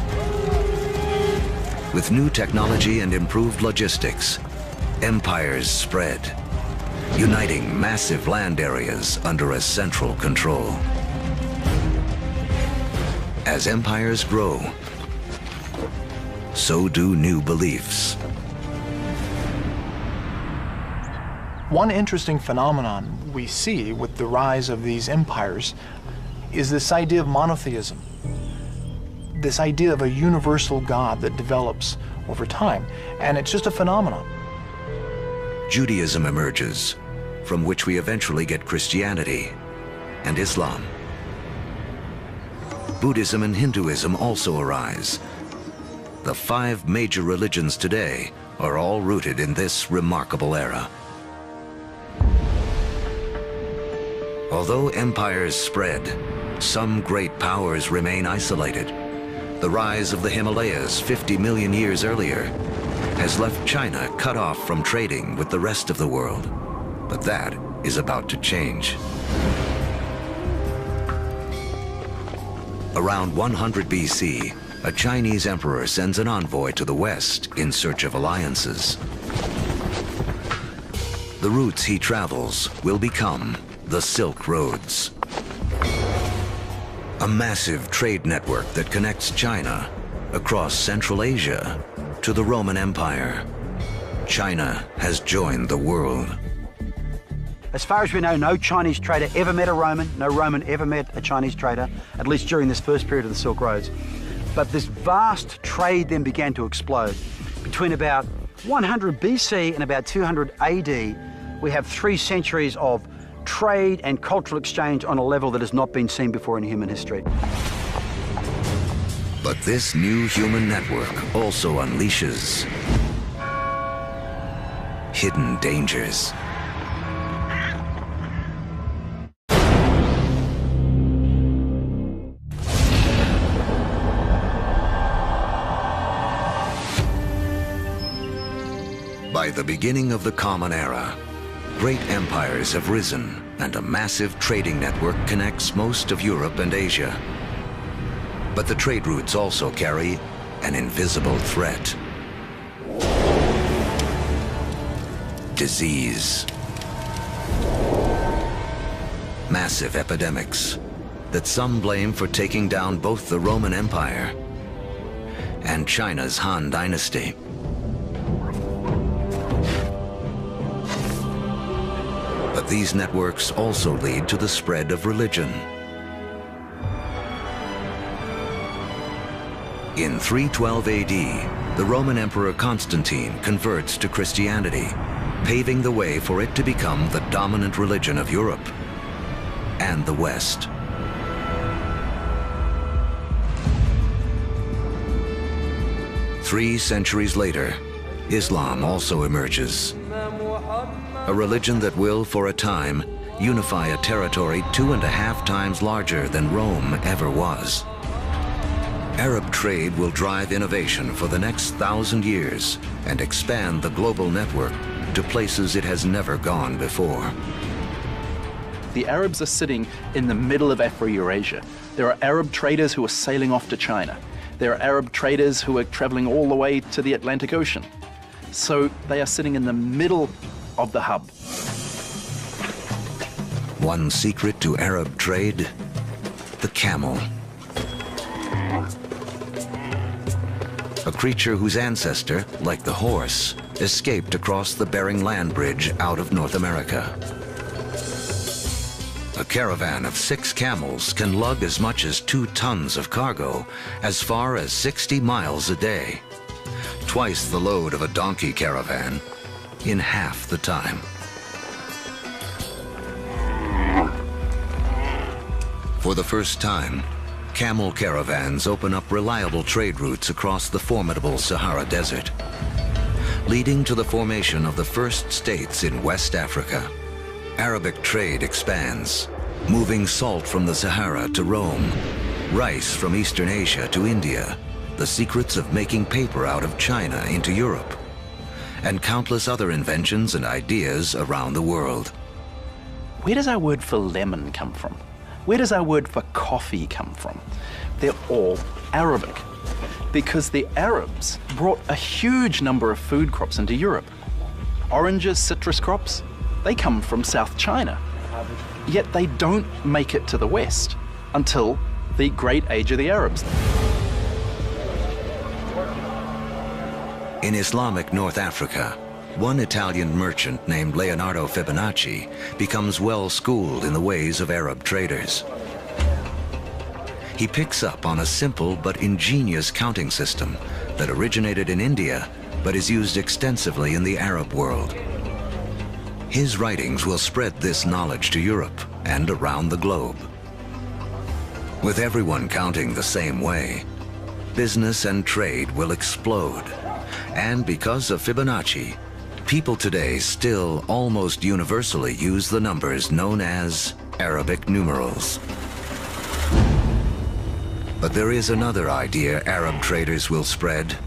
With new technology and improved logistics, empires spread, uniting massive land areas under a central control. As empires grow, so do new beliefs. One interesting phenomenon we see with the rise of these empires is this idea of monotheism, this idea of a universal God that develops over time, and it's just a phenomenon. Judaism emerges, from which we eventually get Christianity and Islam. Buddhism and Hinduism also arise. The 5 major religions today are all rooted in this remarkable era. Although empires spread, some great powers remain isolated. The rise of the Himalayas 50 million years earlier has left China cut off from trading with the rest of the world. But that is about to change. Around 100 BC, a Chinese emperor sends an envoy to the west in search of alliances. The routes he travels will become the Silk Roads, a massive trade network that connects China across Central Asia to the Roman Empire. China has joined the world. As far as we know, no Chinese trader ever met a Roman, no Roman ever met a Chinese trader, at least during this first period of the Silk Roads. But this vast trade then began to explode. Between about 100 BC and about 200 AD, we have 3 centuries of trade and cultural exchange on a level that has not been seen before in human history. But this new human network also unleashes hidden dangers. By the beginning of the Common Era, great empires have risen and a massive trading network connects most of Europe and Asia. But the trade routes also carry an invisible threat. Disease. Massive epidemics that some blame for taking down both the Roman Empire and China's Han Dynasty. But these networks also lead to the spread of religion. In 312 AD, the Roman Emperor Constantine converts to Christianity, paving the way for it to become the dominant religion of Europe and the West. Three centuries later, Islam also emerges. A religion that will, for a time, unify a territory 2.5 times larger than Rome ever was. Arab trade will drive innovation for the next 1,000 years and expand the global network to places it has never gone before. The Arabs are sitting in the middle of Afro-Eurasia. There are Arab traders who are sailing off to China. There are Arab traders who are traveling all the way to the Atlantic Ocean. So they are sitting in the middle of the hub. One secret to Arab trade: the camel. A creature whose ancestor, like the horse, escaped across the Bering Land Bridge out of North America. A caravan of 6 camels can lug as much as 2 tons of cargo as far as 60 miles a day, twice the load of a donkey caravan in half the time. For the first time, camel caravans open up reliable trade routes across the formidable Sahara Desert, leading to the formation of the first states in West Africa. Arabic trade expands, moving salt from the Sahara to Rome, rice from Eastern Asia to India, the secrets of making paper out of China into Europe, and countless other inventions and ideas around the world. Where does our word for lemon come from? Where does our word for coffee come from? They're all Arabic, because the Arabs brought a huge number of food crops into Europe. Oranges, citrus crops, they come from South China. Yet they don't make it to the West until the Great Age of the Arabs. In Islamic North Africa, one Italian merchant named Leonardo Fibonacci becomes well-schooled in the ways of Arab traders. He picks up on a simple but ingenious counting system that originated in India but is used extensively in the Arab world. His writings will spread this knowledge to Europe and around the globe. With everyone counting the same way, business and trade will explode. And because of Fibonacci, people today still almost universally use the numbers known as Arabic numerals. But there is another idea Arab traders will spread,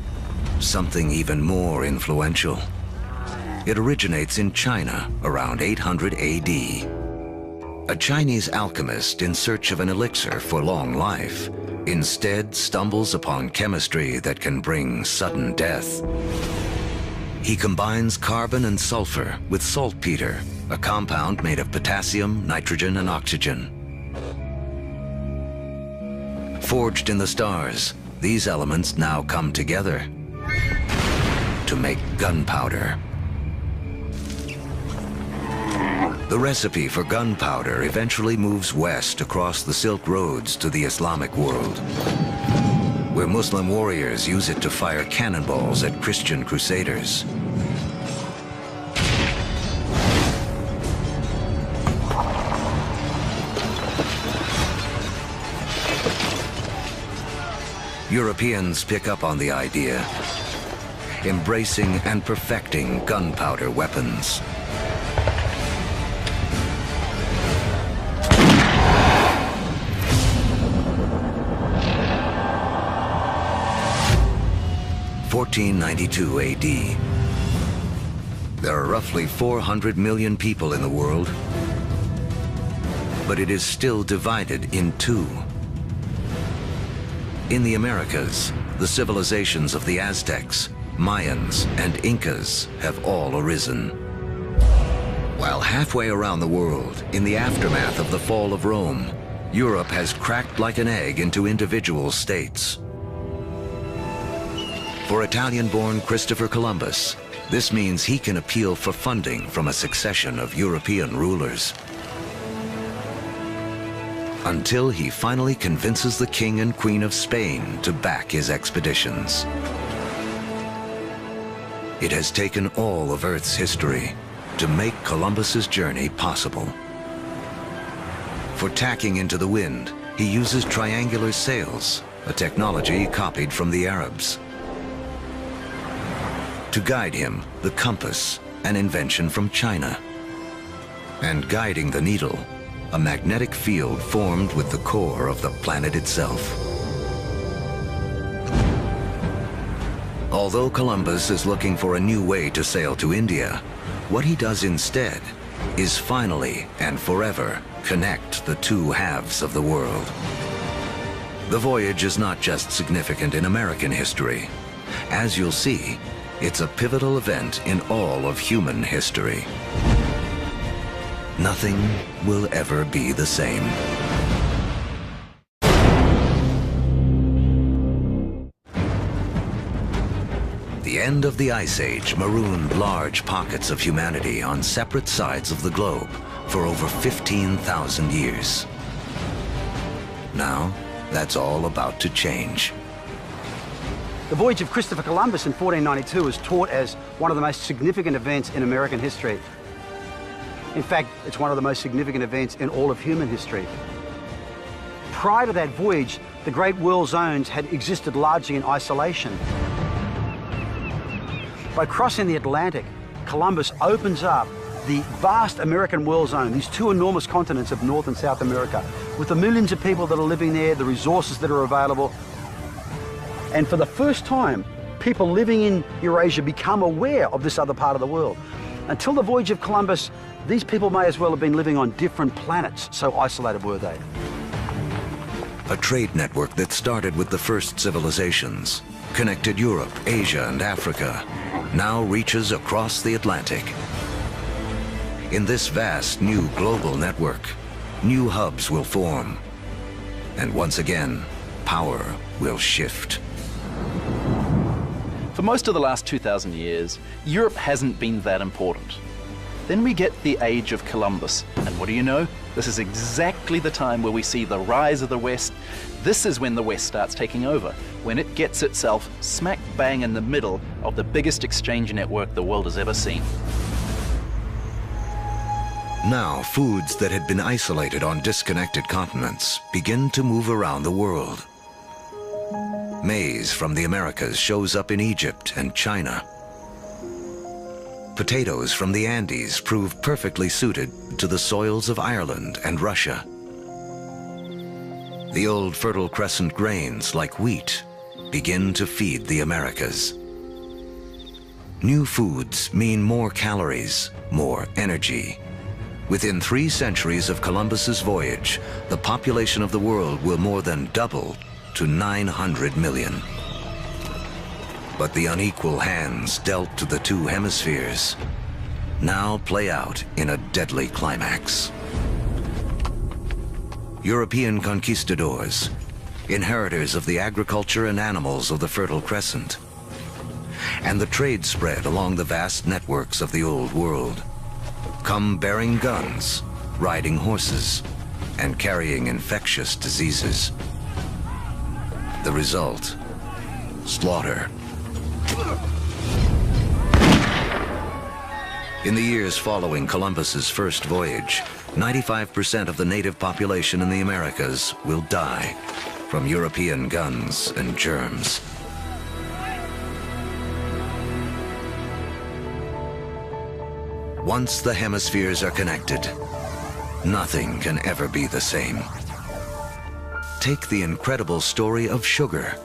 something even more influential. It originates in China around 800 AD. A Chinese alchemist in search of an elixir for long life instead stumbles upon chemistry that can bring sudden death. He combines carbon and sulfur with saltpeter, a compound made of potassium, nitrogen, and oxygen. Forged in the stars, these elements now come together to make gunpowder. The recipe for gunpowder eventually moves west across the Silk Roads to the Islamic world, where Muslim warriors use it to fire cannonballs at Christian crusaders. Europeans pick up on the idea, embracing and perfecting gunpowder weapons. In 1492 AD. There are roughly 400 million people in the world, but it is still divided in two. In the Americas, the civilizations of the Aztecs, Mayans, and Incas have all arisen. While halfway around the world, in the aftermath of the fall of Rome, Europe has cracked like an egg into individual states. For Italian-born Christopher Columbus, this means he can appeal for funding from a succession of European rulers, until he finally convinces the King and Queen of Spain to back his expeditions. It has taken all of Earth's history to make Columbus's journey possible. For tacking into the wind, he uses triangular sails, a technology copied from the Arabs. To guide him, the compass, an invention from China. And guiding the needle, a magnetic field formed with the core of the planet itself. Although Columbus is looking for a new way to sail to India, what he does instead is finally and forever connect the two halves of the world. The voyage is not just significant in American history. As you'll see, it's a pivotal event in all of human history. Nothing will ever be the same. The end of the Ice Age marooned large pockets of humanity on separate sides of the globe for over 15,000 years. Now, that's all about to change. The voyage of Christopher Columbus in 1492 is taught as one of the most significant events in American history. In fact, it's one of the most significant events in all of human history. prior to that voyage, the Great World Zones had existed largely in isolation. By crossing the Atlantic, Columbus opens up the vast American world zone, these two enormous continents of North and South America, with the millions of people that are living there, the resources that are available. And for the first time, people living in Eurasia become aware of this other part of the world. Until the voyage of Columbus, these people may as well have been living on different planets, so isolated were they. A trade network that started with the first civilizations, connected Europe, Asia, and Africa, now reaches across the Atlantic. In this vast new global network, new hubs will form. And once again, power will shift. For most of the last 2,000 years, Europe hasn't been that important. Then we get the age of Columbus, and what do you know? This is exactly the time where we see the rise of the West. This is when the West starts taking over, when it gets itself smack bang in the middle of the biggest exchange network the world has ever seen. Now, foods that had been isolated on disconnected continents begin to move around the world. Maize from the Americas shows up in Egypt and China. Potatoes from the Andes prove perfectly suited to the soils of Ireland and Russia. The old Fertile Crescent grains, like wheat, begin to feed the Americas. New foods mean more calories, more energy. Within 3 centuries of Columbus's voyage, the population of the world will more than double to 900 million. But the unequal hands dealt to the 2 hemispheres now play out in a deadly climax. European conquistadors, inheritors of the agriculture and animals of the Fertile Crescent, and the trade spread along the vast networks of the Old World, come bearing guns, riding horses, and carrying infectious diseases. The result, slaughter. In the years following Columbus's first voyage, 95% of the native population in the Americas will die from European guns and germs. Once the hemispheres are connected, nothing can ever be the same. Take the incredible story of sugar.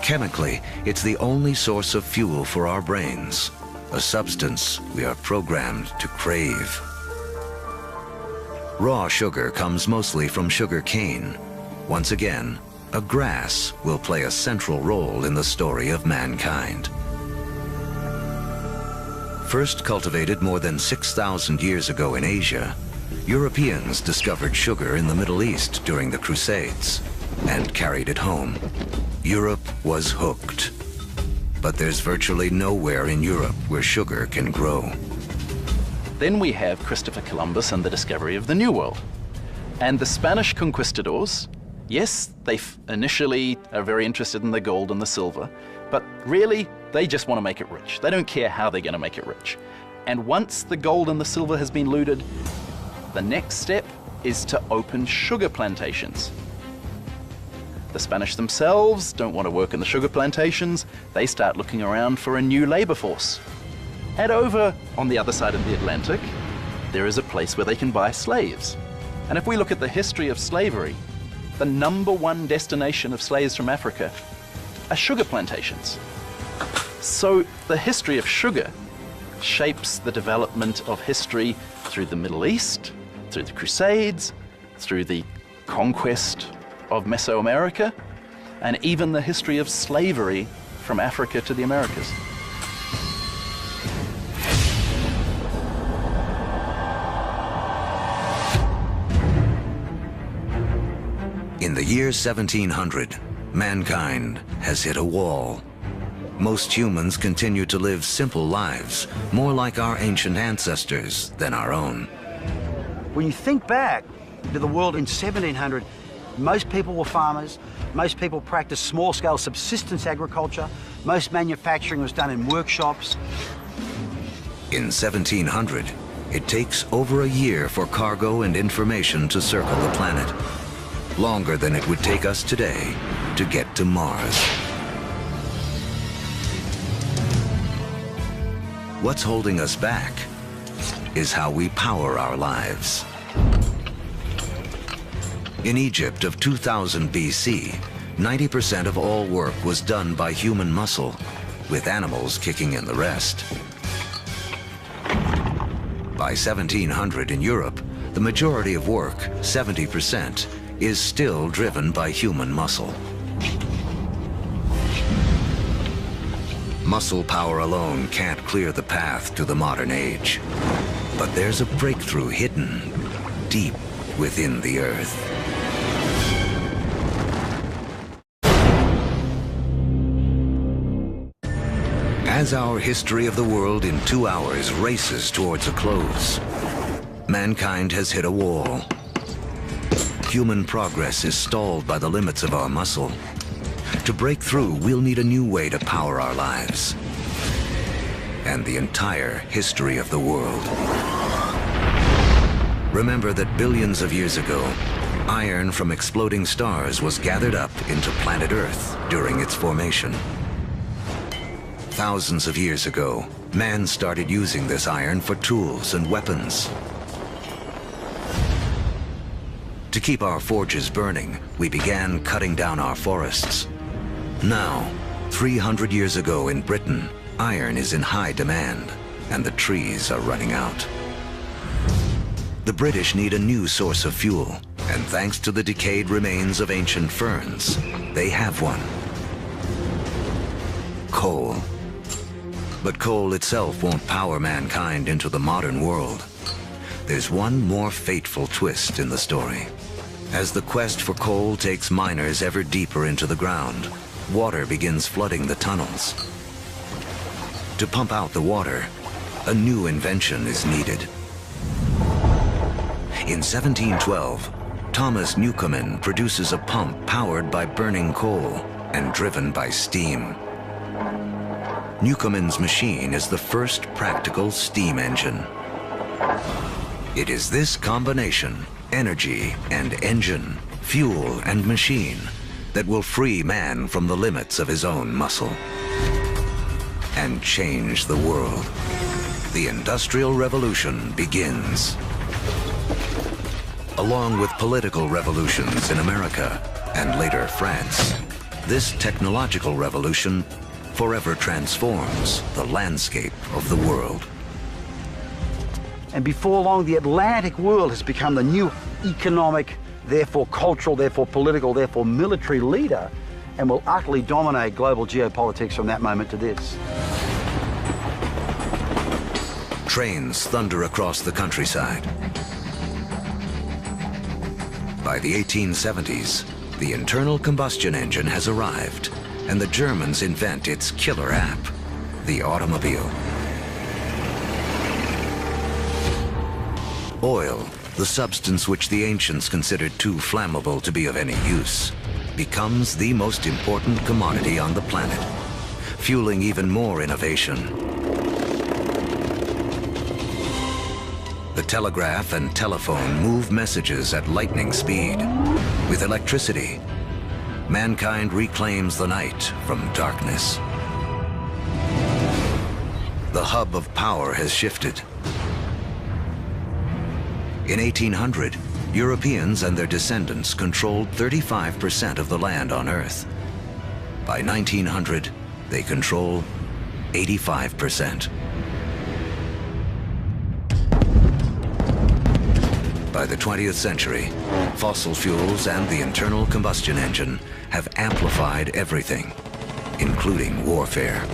Chemically, it's the only source of fuel for our brains, a substance we are programmed to crave. Raw sugar comes mostly from sugar cane. Once again, a grass will play a central role in the story of mankind. First cultivated more than 6,000 years ago in Asia, Europeans discovered sugar in the Middle East during the Crusades and carried it home. Europe was hooked. But there's virtually nowhere in Europe where sugar can grow. Then we have Christopher Columbus and the discovery of the New World. And the Spanish conquistadors, yes, they initially are very interested in the gold and the silver, but really, they just want to make it rich. They don't care how they're going to make it rich. And once the gold and the silver has been looted, the next step is to open sugar plantations. The Spanish themselves don't want to work in the sugar plantations. They start looking around for a new labor force. And over on the other side of the Atlantic, there is a place where they can buy slaves. And if we look at the history of slavery, the #1 destination of slaves from Africa are sugar plantations. So the history of sugar shapes the development of history through the Middle East, through the Crusades, through the conquest of Mesoamerica, and even the history of slavery from Africa to the Americas. In the year 1700, mankind has hit a wall. Most humans continue to live simple lives, more like our ancient ancestors than our own. When you think back to the world in 1700, most people were farmers, most people practiced small-scale subsistence agriculture, most manufacturing was done in workshops. In 1700, it takes over a year for cargo and information to circle the planet. longer than it would take us today to get to Mars. What's holding us back is how we power our lives. In Egypt of 2000 BC, 90% of all work was done by human muscle, with animals kicking in the rest. By 1700 in Europe, the majority of work, 70%, is still driven by human muscle. Muscle power alone can't clear the path to the modern age. But there's a breakthrough hidden deep within the Earth. As our history of the world in 2 hours races towards a close, mankind has hit a wall. Human progress is stalled by the limits of our muscle. To break through, we'll need a new way to power our lives and the entire history of the world. Remember that billions of years ago, iron from exploding stars was gathered up into planet Earth during its formation. Thousands of years ago, man started using this iron for tools and weapons. To keep our forges burning, we began cutting down our forests. Now, 300 years ago in Britain, iron is in high demand, and the trees are running out. The British need a new source of fuel, and thanks to the decayed remains of ancient ferns, they have one. Coal. But coal itself won't power mankind into the modern world. There's one more fateful twist in the story. As the quest for coal takes miners ever deeper into the ground, water begins flooding the tunnels. To pump out the water, a new invention is needed. In 1712, Thomas Newcomen produces a pump powered by burning coal and driven by steam. Newcomen's machine is the first practical steam engine. It is this combination, energy and engine, fuel and machine, that will free man from the limits of his own muscle and change the world. The Industrial Revolution begins. Along with political revolutions in America and later France, this technological revolution forever transforms the landscape of the world. And before long, the Atlantic world has become the new economic, therefore cultural, therefore political, therefore military leader, and will utterly dominate global geopolitics from that moment to this. Trains thunder across the countryside. By the 1870s, the internal combustion engine has arrived, and the Germans invent its killer app, the automobile. Oil, the substance which the ancients considered too flammable to be of any use, becomes the most important commodity on the planet, fueling even more innovation. The telegraph and telephone move messages at lightning speed. With electricity, mankind reclaims the night from darkness. The hub of power has shifted. In 1800, Europeans and their descendants controlled 35% of the land on Earth. By 1900, they control 85%. By the 20th century, fossil fuels and the internal combustion engine have amplified everything, including warfare.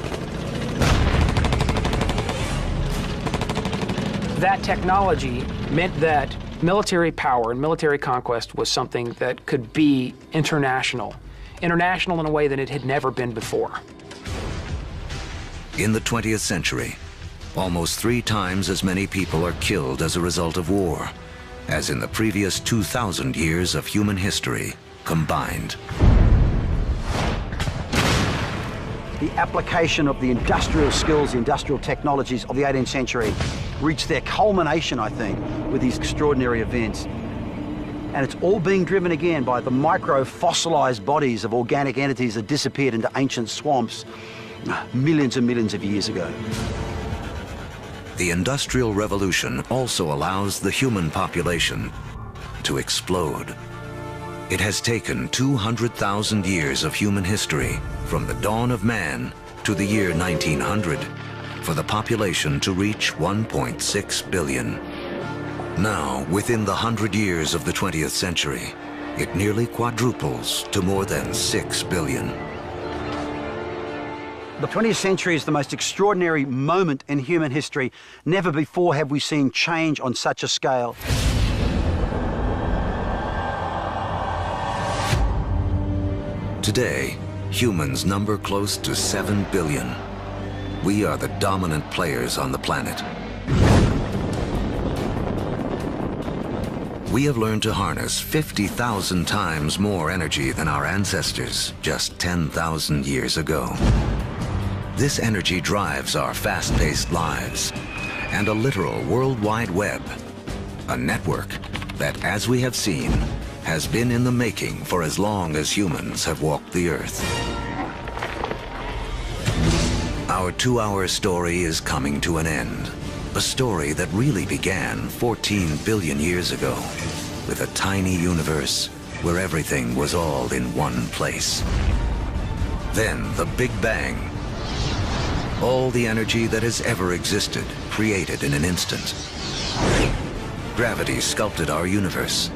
That technology meant that military power and military conquest was something that could be international in a way that it had never been before. In the 20th century, almost 3 times as many people are killed as a result of war as in the previous 2,000 years of human history combined. The application of the industrial skills, the industrial technologies of the 18th century reached their culmination, I think, with these extraordinary events. And it's all being driven again by the micro-fossilized bodies of organic entities that disappeared into ancient swamps millions and millions of years ago. The Industrial Revolution also allows the human population to explode. It has taken 200,000 years of human history, from the dawn of man to the year 1900, for the population to reach 1.6 billion. Now, within the 100 years of the 20th century, it nearly quadruples to more than 6 billion. The 20th century is the most extraordinary moment in human history. Never before have we seen change on such a scale. Today, humans number close to 7 billion. We are the dominant players on the planet. We have learned to harness 50,000 times more energy than our ancestors just 10,000 years ago. This energy drives our fast-paced lives and a literal World Wide Web, a network that, as we have seen, has been in the making for as long as humans have walked the Earth. Our 2-hour story is coming to an end. A story that really began 14 billion years ago with a tiny universe where everything was all in one place. Then the Big Bang. All the energy that has ever existed created in an instant. Gravity sculpted our universe.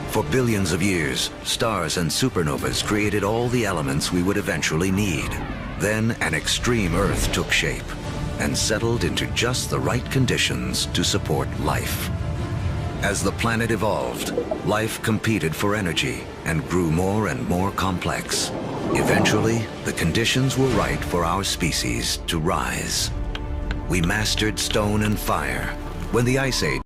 For billions of years, stars and supernovas created all the elements we would eventually need. Then an extreme Earth took shape and settled into just the right conditions to support life. As the planet evolved, life competed for energy and grew more and more complex. Eventually, the conditions were right for our species to rise. We mastered stone and fire. When the Ice Age